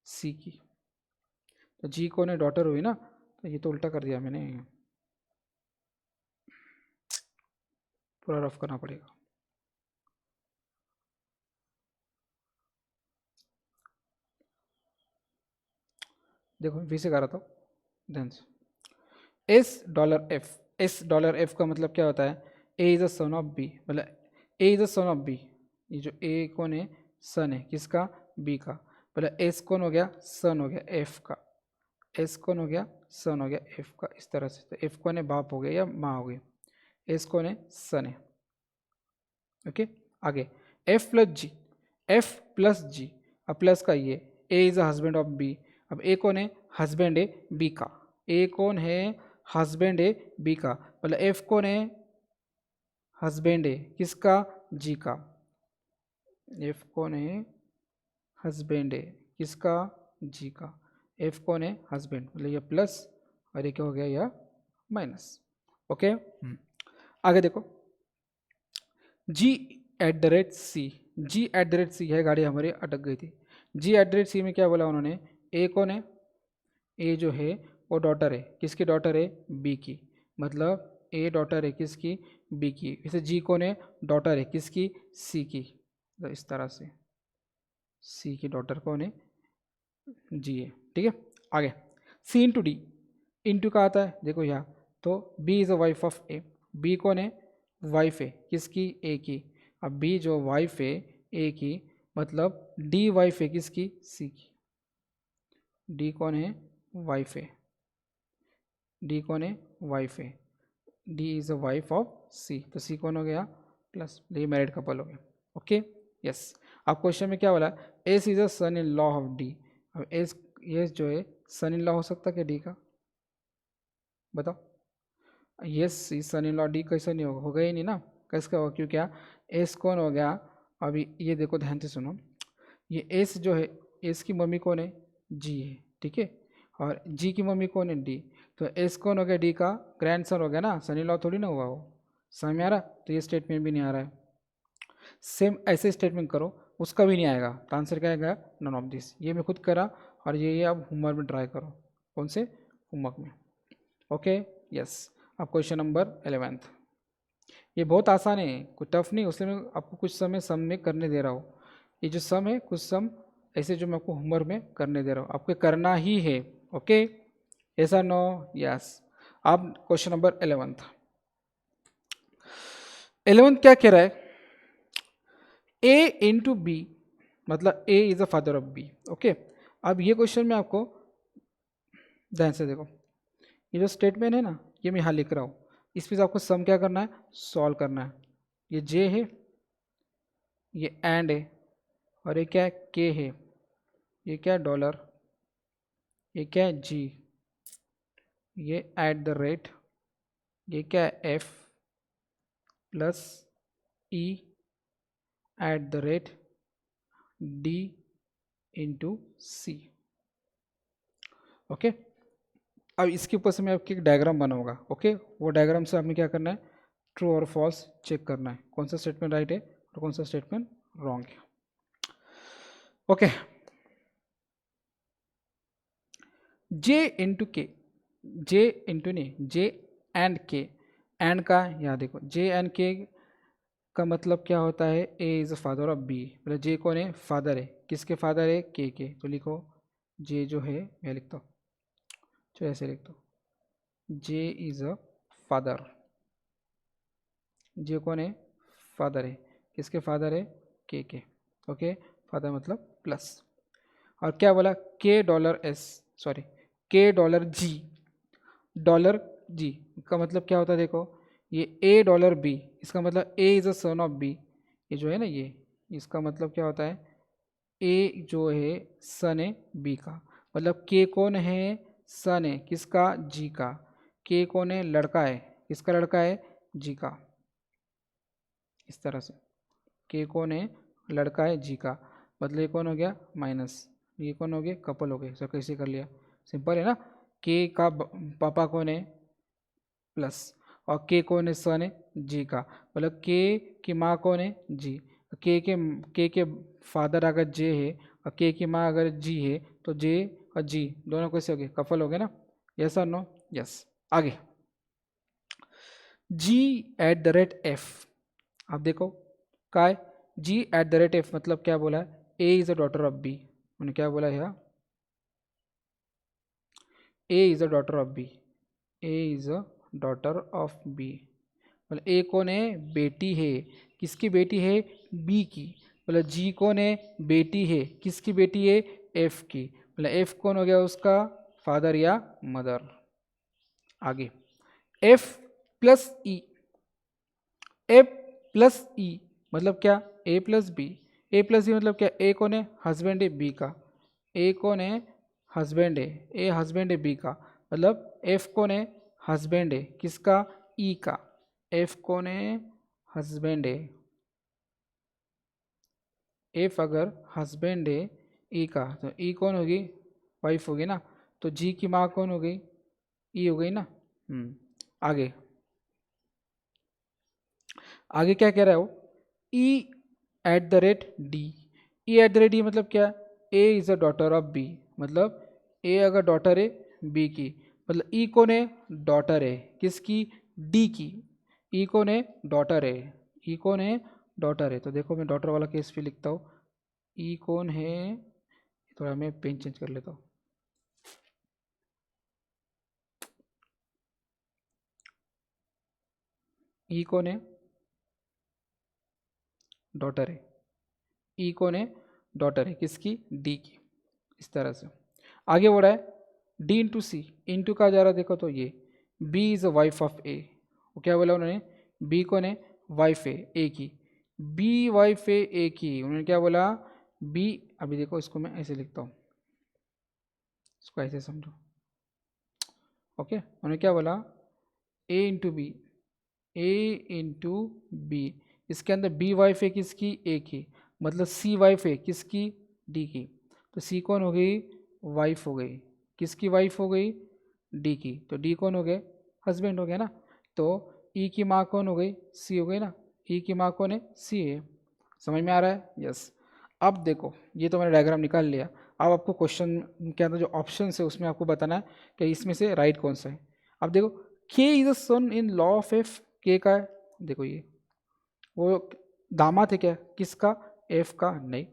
सी की, तो जी कौन है, डॉटर हुई ना, तो ये तो उल्टा कर दिया मैंने, पूरा रफ करना पड़ेगा। देखो फिर से कर रहा था ध्यान से, S dollar F, S dollar F का मतलब क्या होता है, A is a son of B, मतलब A is a son of B, ये जो ए कौन है, सन है किसका, बी का, मतलब एस कौन हो गया, सन हो गया एफ का, एस कौन हो गया, सन हो गया एफ का, इस तरह से, तो एफ कौन है, बाप हो गया या माँ हो गई, एस कौन है, सन है। ओके, आगे F plus G, F plus G, अब प्लस का ये, A is a husband of B, अब ए कौन है, हस्बैंड है बी का, ए कौन है, हस्बैंड है बी का, मतलब एफ कौन है, हस्बैंड है किसका, जी का, एफ कौन है, हस्बैंड है किसका, जी का, एफ कौन है, हस्बैंड, मतलब ये प्लस और ये क्या हो गया, यह माइनस। ओके, आगे देखो, G at the rate C, G at the rate C है, गाड़ी हमारी अटक गई थी, G at the rate C में क्या बोला उन्होंने, ए कौन है, ए जो है वो डॉटर है किसकी, डॉटर है बी की, मतलब ए डॉटर है किसकी, बी की। इसे जी कौन है, डॉटर है किसकी, सी की। तो इस तरह से सी की डॉटर कौन है, जी है, ठीक है। आगे सी इंटू डी, इंटू का आता है देखो यहाँ, तो B is a wife of A, B कौन है, वाइफ है किसकी, ए की। अब बी जो वाइफ है ए की, मतलब डी वाइफ है किसकी, सी की। डी कौन है, वाइफ है, डी कौन है, वाइफ है, D is a wife of C, तो सी कौन हो गया, प्लस, ये मैरिड कपल हो गया। Okay yes. अब क्वेश्चन में क्या बोला, S is a son in law of D. अब एस, ये जो है सन इन लॉ हो सकता क्या डी का, बताओ। Yes son in law, D कैसे नहीं होगा, होगा ही नहीं ना, कैसे होगा, क्यों, क्या एस कौन हो गया। अभी ये देखो ध्यान से सुनो, ये एस जो है, एस की मम्मी कौन है, जी है, ठीक है, और जी की मम्मी कौन है, डी। तो एस कौन हो गया, डी का ग्रैंड सन हो गया ना, सन इन लॉ थोड़ी ना हुआ वो, समझ में आ रहा। तो ये स्टेटमेंट भी नहीं आ रहा है। सेम ऐसे स्टेटमेंट करो, उसका भी नहीं आएगा, तो आंसर क्या आएगा, नन ऑफ दिस। ये मैं खुद करा, और ये आप होमवर्क में ट्राई करो, कौन से होमवर्क में। Okay yes. अब क्वेश्चन नंबर 11th, ये बहुत आसान है, कोई टफ नहीं, उससे मैं आपको कुछ समय सम में करने दे रहा हूँ। ये जो सम है, कुछ सम ऐसे जो मैं आपको होमवर्क में करने दे रहा हूँ, आपको करना ही है। ओके ऐसा नो, यस। अब क्वेश्चन नंबर 11th क्या कह रहा है, ए इंटू बी, मतलब A is a father of B. Okay, अब ये क्वेश्चन में आपको ध्यान से देखो, ये जो स्टेटमेंट है ना, ये मैं यहाँ लिख रहा हूँ, इस पे आपको सम क्या करना है, सॉल्व करना है। ये जे है, ये एंड है, और ये क्या है, के है, ये क्या है, डॉलर, ये क्या है, जी, ये एट द रेट, ये क्या है, F, plus E at the rate D into C. Okay, अब इसके ऊपर से मैं आपकी एक डायग्राम बनाऊंगा। ओके, वो डायग्राम से हमें क्या करना है, ट्रू और फॉल्स चेक करना है, कौन सा स्टेटमेंट राइट है और कौन सा स्टेटमेंट रॉन्ग है। ओके, जे इंटू के, जे इंटू नहीं, जे एंड के, एंड का यहाँ देखो, जे एंड के का मतलब क्या होता है, A is a father of B, मतलब जे कौन है, फादर है, किसके फादर है, के। तो लिखो जे जो है, मैं लिखता हूँ, चलो ऐसे लिख दो, जे इज अ फादर, जे कौन है, फादर है, किसके फादर है, के। ओके, फादर मतलब प्लस, और क्या बोला, के डॉलर एस, सॉरी के डॉलर जी, डॉलर जी का मतलब क्या होता है, देखो ये ए डॉलर बी, इसका मतलब A is a son of B, ये जो है ना, ये इसका मतलब क्या होता है, ए जो है सन है बी का, मतलब के कौन है, सन है किसका, जी का, के कौन है, लड़का है, किसका लड़का है, जी का। इस तरह से के कौन है, लड़का है जी का, मतलब ये कौन हो गया, माइनस, ये कौन हो गया, कपल हो गए। सर कैसे कर लिया, सिंपल है ना, के का पापा कौन है, प्लस, और के कौन है, सन है जी का, मतलब के की माँ कौन है, जी, के फादर अगर जे है और के की माँ अगर जी है, तो जे और जी दोनों कैसे हो गए, कपल हो गए ना, यस और नो, यस। आगे G at the rate F, आप देखो का है, G at the rate F मतलब क्या बोला है, A is a daughter of B, उन्होंने क्या बोला है, A is a daughter of B, A is a daughter of B, मतलब ए कौन है, बेटी है, किसकी बेटी है, बी की, मतलब जी कौन है, बेटी है, किसकी बेटी है, एफ की, मतलब एफ कौन हो गया, उसका फादर या मदर। आगे एफ प्लस ई, एफ प्लस ई मतलब क्या, ए प्लस बी, ए प्लस बी मतलब क्या, ए कौन है, हस्बैंड है बी का, ए कौन है, हस्बैंड है, ए हस्बैंड है बी का, मतलब एफ कौन है, हस्बैंड है किसका, ई का, एफ कौन है, हस्बैंड है, एफ अगर हस्बैंड है ई का, तो ई कौन होगी, वाइफ होगी ना, तो जी की माँ कौन हो गई, ई हो गई ना। आगे आगे क्या कह रहा है वो, E at the rate D, E at the rate D मतलब क्या, A is a daughter of B, मतलब ए अगर डॉटर है बी की, मतलब ई कौन है, डॉटर है किसकी, डी की। ई कौन है? डॉटर है। ई कौन है? डॉटर है। तो देखो मैं डॉटर वाला केस भी लिखता हूँ। ई कौन है? थोड़ा मैं पेन चेंज कर लेता हूँ। ई कौन है? डॉटर है। ई कौन है? डॉटर है किसकी? डी की। इस तरह से आगे बढ़ा है। डी इंटू सी, इंटू का जा रहा देखो तो ये B is a wife of A. वो क्या बोला उन्होंने? बी कौन है? वाइफ है ए की। बी वाइफ है ए की, उन्होंने क्या बोला? बी, अभी देखो इसको मैं ऐसे लिखता हूँ, इसको ऐसे समझो। ओके, उन्होंने क्या बोला? ए इंटू बी, ए इंटू बी, इसके अंदर बी वाइफ है किसकी? ए की, मतलब सी वाइफ है किसकी? डी की। तो सी कौन हो गई? वाइफ हो गई। किसकी वाइफ हो गई? डी की। तो डी कौन हो गए? हस्बैंड हो गया ना। तो ई की माँ कौन हो गई? सी हो गई ना। ई की माँ कौन है? सी है। समझ में आ रहा है? यस। अब देखो, ये तो मैंने डायग्राम निकाल लिया। अब आपको क्वेश्चन के अंदर जो ऑप्शन है उसमें आपको बताना है कि इसमें से राइट कौन सा है। अब देखो, K is a son in law of F. K का है, देखो ये वो दामाद है क्या? किसका? एफ का? नहीं,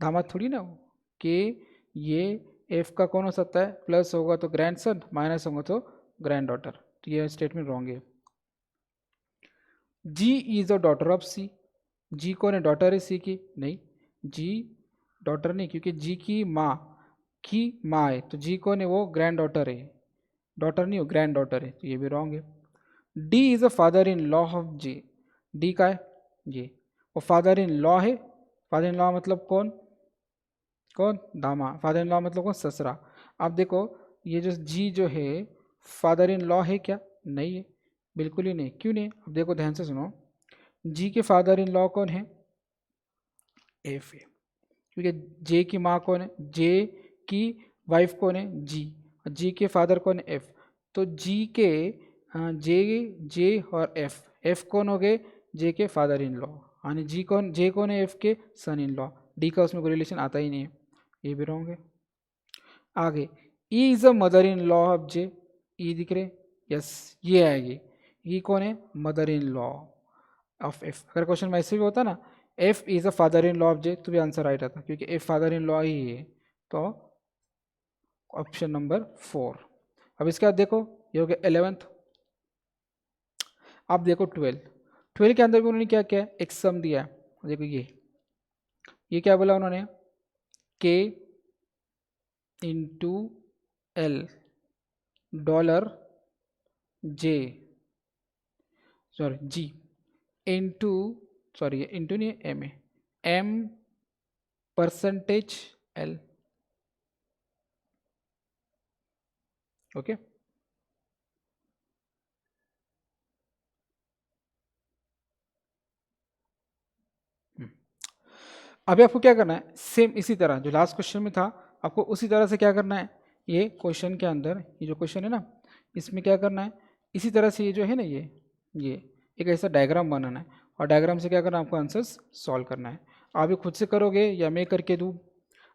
दामाद थोड़ी ना हो। के ये एफ का कौन हो सकता है? प्लस होगा तो ग्रैंडसन, माइनस होगा तो ग्रैंड डॉटर। तो ये स्टेटमेंट रॉन्ग है। जी इज अ डॉटर ऑफ सी। जी कौन है? डॉटर है सी की? नहीं, जी डॉटर नहीं, क्योंकि जी की माँ है, तो जी कौन है? वो ग्रैंड डॉटर है, डॉटर नहीं हो, ग्रैंड डॉटर है, तो ये भी रॉन्ग है। D is a father in law of J. D का है ये, वो फादर इन लॉ है। फादर इन लॉ मतलब कौन? कौन? दामा। फादर इन लॉ मतलब कौन? ससुरा। अब देखो, ये जो जी जो है फादर इन लॉ है क्या? नहीं है, बिल्कुल ही नहीं। क्यों नहीं? अब देखो ध्यान से सुनो, जी के फादर इन लॉ कौन है? एफ है, क्योंकि जे की माँ कौन है? जे की वाइफ कौन है? जी। और जी के फादर कौन है? एफ। तो जी के जे जे और एफ, एफ कौन हो गए? जे के फादर इन लॉ। यानी जी कौन? जे कौन है? एफ के सन इन लॉ। डी का उसमें कोई रिलेशन आता ही नहीं है, ये भी रॉन्ग है। आगे, E is a mother in law of J. E दिख रहे? यस, ये आएगी। ई कौन है? Mother in law of F. अगर क्वेश्चन में ऐसे भी होता ना, F is a father in law of J, तो भी आंसर राइट आता, क्योंकि एफ फादर इन लॉ ही है। तो ऑप्शन नंबर 4। अब इसके बाद देखो, ये हो गया 11th। अब देखो 12। 12 के अंदर भी उन्होंने क्या किया? एक सम दिया है। देखो ये क्या बोला उन्होंने? के इंटू एल डॉलर जे, सॉरी जी, इंटू, सॉरी ये इंटू नहीं है, एम है, एम परसेंटेज एल। ओके, अभी आपको क्या करना है? सेम इसी तरह जो लास्ट क्वेश्चन में था, आपको उसी तरह से क्या करना है? ये क्वेश्चन के अंदर, ये जो क्वेश्चन है ना, इसमें क्या करना है? इसी तरह से ये जो है ना, ये एक ऐसा डायग्राम बनाना है, और डायग्राम से क्या करना है? आपको आंसर्स सॉल्व करना है। आप ये खुद से करोगे या मैं करके दूँ?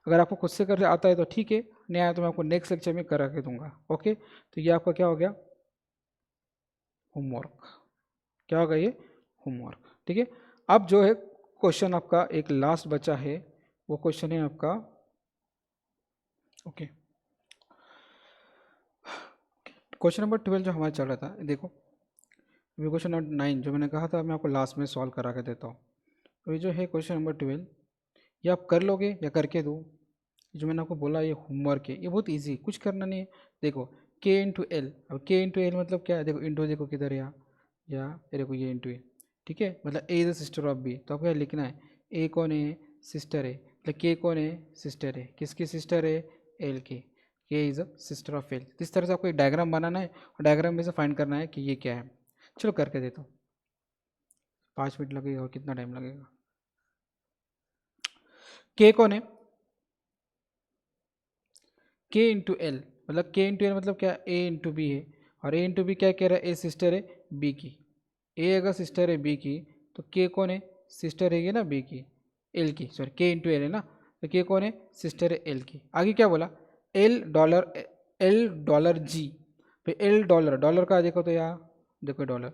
अगर आपको खुद से कर आता है तो ठीक है, नहीं आया तो मैं आपको नेक्स्ट लेक्चर में करा के दूंगा। ओके, तो ये आपका क्या हो गया? होमवर्क। क्या होगा ये? होमवर्क। ठीक है। अब जो है क्वेश्चन आपका एक लास्ट बचा है, वो क्वेश्चन है आपका, ओके, क्वेश्चन नंबर 12 जो हमारा चल रहा था, देखो अभी क्वेश्चन नंबर 9 जो मैंने कहा था मैं आपको लास्ट में सॉल्व करा के देता हूँ। तो ये जो है क्वेश्चन नंबर 12, ये आप कर लोगे या करके दो? जो मैंने आपको बोला ये होमवर्क है, ये बहुत इजी, कुछ करना नहीं है। देखो के इंटू एल, अब के इंटू एल मतलब क्या है? देखो इंटू, देखो किधर है, या ये देखो ये इंटू ए। ठीक है, मतलब A is the sister of B, तो आपको क्या लिखना है? ए कौन है? सिस्टर है। मतलब के कौन है? सिस्टर है। किसकी सिस्टर है? एल की। के is a sister of L. इस तरह से आपको एक डायग्राम बनाना है, और डायग्राम में से फाइंड करना है कि ये क्या है। चलो करके देता हूँ। 5 मिनट लगेगा, और कितना टाइम लगेगा? के कौन है? के इंटू एल, मतलब के इंटू एल मतलब क्या? ए इंटू बी है, और ए इंटू बी क्या कह रहा है? ए सिस्टर है बी की। ए अगर सिस्टर है बी की, तो के कौन है? सिस्टर है ना बी की, एल की, सॉरी के इंटू एल है ना, तो के कौन है? सिस्टर है एल की। आगे क्या बोला? एल डॉलर जी। फिर एल डॉलर, डॉलर का देखो तो यहाँ देखो डॉलर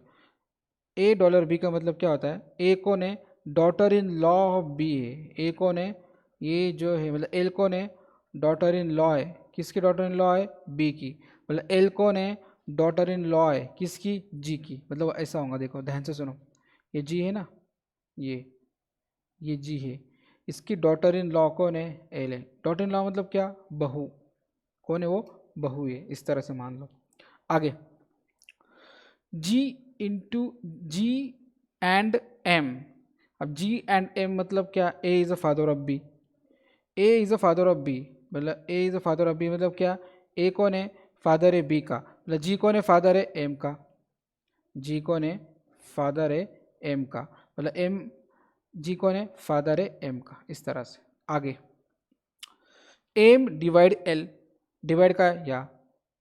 ए डॉलर बी का मतलब क्या होता है, ए कौन है, daughter in law of B है, ए कौन है, ये जो है मतलब एल कौन है, डॉटर इन लॉ है, किसकी डॉटर इन लॉ है, बी की, मतलब एल कौन है, डॉटर इन लॉ है किसकी, जी की, मतलब ऐसा होगा, देखो ध्यान से सुनो, ये जी है ना, ये जी है, इसकी डॉटर इन लॉ कौन है, एल है, डॉटर इन लॉ मतलब क्या, बहू, कौन है वो, बहू है, इस तरह से मान लो। आगे G into G and M, अब जी एंड एम मतलब क्या, A is a father of B, A is a father of B, मतलब A is a father of B मतलब क्या, ए कौन है, फादर है बी का, मतलब जी कौन है, फादर है एम का, जी कौन है, फादर है एम का, मतलब एम, जी कौन है, फादर है एम का, इस तरह से। आगे एम डिवाइड एल, डिवाइड का या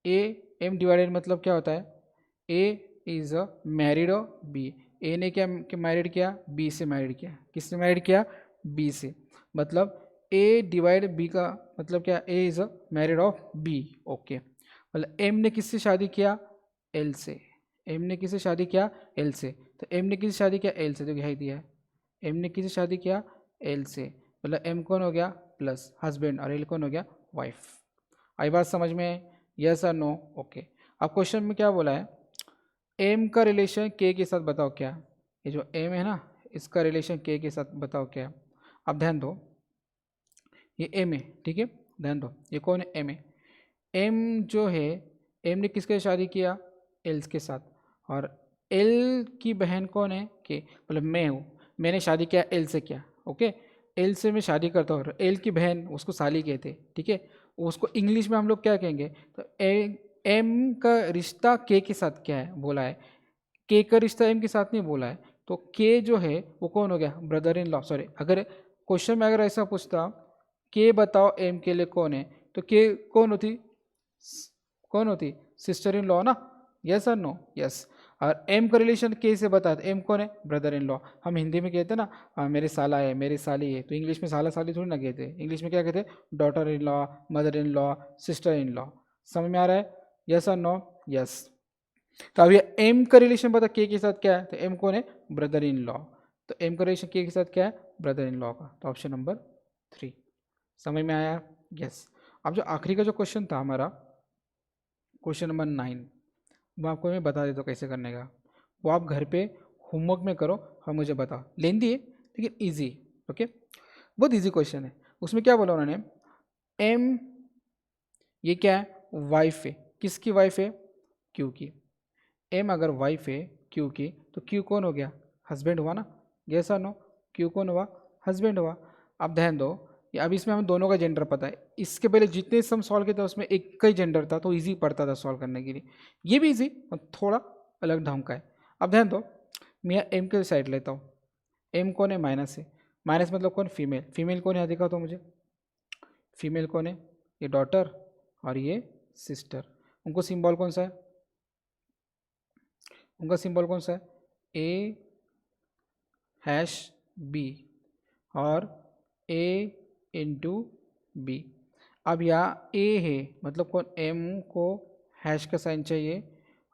ए, एम डिवाइडेड मतलब क्या होता है, A is a married of B, A ने क्या मैरिड किया, बी से मैरिड किया, किससे मैरिड किया, बी से, मतलब ए डिवाइड बी का मतलब क्या, A is a married of B, okay, मतलब एम ने किससे शादी किया, एल से, एम ने किससे शादी किया, एल से, तो एम ने किससे शादी किया, एल से, तो यही दिया है, एम ने किससे शादी किया, एल से, मतलब एम कौन हो गया, प्लस हस्बैंड, और एल कौन हो गया, वाइफ। आई बात समझ में, यस और नो, ओके। अब क्वेश्चन में क्या बोला है, एम का रिलेशन के के साथ बताओ क्या, ये जो एम है ना, इसका रिलेशन के के साथ बताओ क्या। अब ध्यान दो, ये एम है, ठीक है, ध्यान दो, ये कौन है, एम है, एम जो है, एम ने किसके साथ शादी किया, एल के साथ, और एल की बहन कौन है, के, मतलब मैं हूँ, मैंने शादी किया एल से, क्या, ओके, एल से मैं शादी करता हूँ, एल की बहन उसको साली कहते हैं, ठीक है, उसको इंग्लिश में हम लोग क्या कहेंगे, तो एम का रिश्ता के साथ क्या है बोला है, के का रिश्ता एम के साथ नहीं बोला है, तो के जो है वो कौन हो गया, ब्रदर इन लॉ, सॉरी, अगर क्वेश्चन में अगर ऐसा पूछता के बताओ एम के लिए कौन है, तो के कौन होती, कौन होती, सिस्टर इन लॉ ना, यस और नो, यस, और एम का रिलेशन के से बता, एम कौन है, ब्रदर इन लॉ, हम हिंदी में कहते हैं ना, मेरे साला है, मेरी साली है, तो इंग्लिश में साला साली थोड़ी ना कहते, इंग्लिश में क्या कहते, daughter in law, mother in law, sister in law, समझ में आ रहा है, यस और नो, यस। तो अब ये एम का रिलेशन बता के साथ क्या है, तो एम कौन है, ब्रदर इन लॉ, तो एम का रिलेशन के साथ क्या है, ब्रदर इन लॉ का, तो ऑप्शन नंबर 3, समझ में आया, यस। अब जो आखिरी का जो क्वेश्चन था हमारा, क्वेश्चन नंबर 9, वो आपको मैं बता देता हूँ कैसे करने का, वो आप घर पे होमवर्क में करो और मुझे बताओ, लेंदी है लेकिन ईजी, ओके, बहुत ईजी क्वेश्चन है। उसमें क्या बोला उन्होंने, एम ये क्या है, वाइफ है, किसकी वाइफ है, क्यू की, एम अगर वाइफ है क्यू की, तो क्यू कौन हो गया, हस्बैंड हुआ ना, यस और नो, क्यू कौन हुआ, हस्बैंड हुआ। अब ध्यान दो, ये अब इसमें हमें दोनों का जेंडर पता है, इसके पहले जितने सम सॉल्व किए थे उसमें एक का ही जेंडर था, तो इजी पड़ता था सॉल्व करने के लिए, ये भी इजी और थोड़ा अलग ढंग का है। अब ध्यान दो, मैं एम के साइड लेता हूँ, एम कौन है, माइनस है, माइनस मतलब कौन, फीमेल, फीमेल कौन है दिखाओ तो मुझे, फीमेल कौन है, ये डॉटर और ये सिस्टर, उनको सिंबल कौन सा है, उनका सिंबल कौन सा है, ए हैश बी और ए इंटू बी। अब यहाँ ए है मतलब कौन, एम को हैश का साइन चाहिए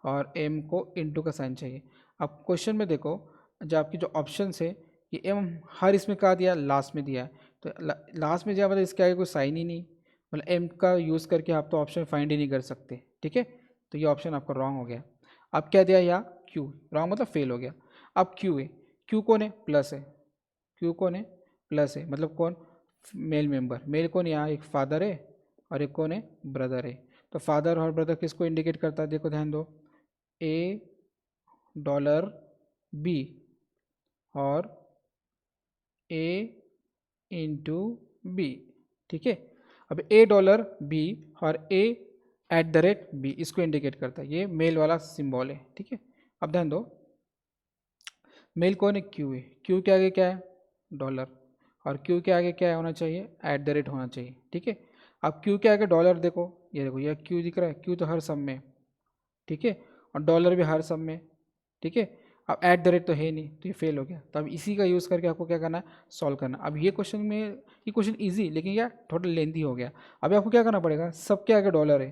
और एम को इंटू का साइन चाहिए। अब क्वेश्चन में देखो, जो आपकी जो ऑप्शन है, ये एम हर इसमें कहा दिया, लास्ट में दिया है, तो लास्ट में दिया मतलब इसके आगे कोई साइन ही नहीं, मतलब एम का यूज़ करके आप तो ऑप्शन फाइंड ही नहीं कर सकते, ठीक है, तो ये ऑप्शन आपका रॉन्ग हो गया। अब क्या दिया यहाँ, क्यू, रॉन्ग मतलब फेल हो गया। अब क्यू है, क्यू कौन है, प्लस है, क्यू कौन है, प्लस है, मतलब कौन, मेल मेंबर, मेल कौन, यहाँ एक फादर है और एक कौन है, ब्रदर है, तो फादर और ब्रदर किसको इंडिकेट करता है, देखो ध्यान दो, ए डॉलर बी और ए इंटू बी, ठीक है। अब ए डॉलर बी और ए एट द रेट बी, इसको इंडिकेट करता है, ये मेल वाला सिंबल है, ठीक है। अब ध्यान दो, मेल कौन है, क्यू है, क्यू के आगे क्या है, डॉलर, और क्यू के आगे क्या होना चाहिए, एट द रेट होना चाहिए, ठीक है। अब क्यू के आगे डॉलर देखो, ये देखो यह क्यू दिख रहा है, क्यू तो हर सब में, ठीक है, और डॉलर भी हर सब में, ठीक है। अब एट द रेट तो है नहीं, तो ये फेल हो गया, तो अब इसी का यूज़ करके आपको क्या करना है, सॉल्व करना। अब ये क्वेश्चन में, ये क्वेश्चन ईजी लेकिन क्या थोड़ा लेंदी हो गया। अभी आपको क्या करना पड़ेगा, सबके आगे डॉलर है,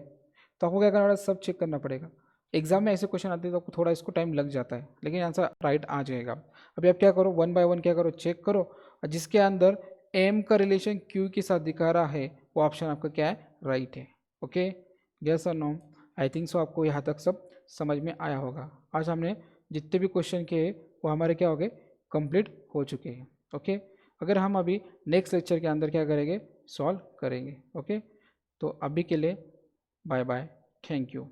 तो आपको क्या करना पड़ेगा, सब चेक करना पड़ेगा, एग्जाम में ऐसे क्वेश्चन आते हैं तो आपको थोड़ा इसको टाइम लग जाता है, लेकिन आंसर राइट आ जाएगा। अभी आप क्या करो, वन बाय वन क्या करो, चेक करो, और जिसके अंदर एम का रिलेशन क्यू के साथ दिखा रहा है वो ऑप्शन आपका क्या है, राइट है। ओके, यस और नो? आई थिंक सो आपको यहाँ तक सब समझ में आया होगा। आज हमने जितने भी क्वेश्चन किए वो हमारे क्या हो गए, कंप्लीट हो चुके हैं। ओके, अगर हम अभी नेक्स्ट लेक्चर के अंदर क्या करेंगे, सॉल्व करेंगे। ओके, तो अभी के लिए बाय बाय, थैंक यू।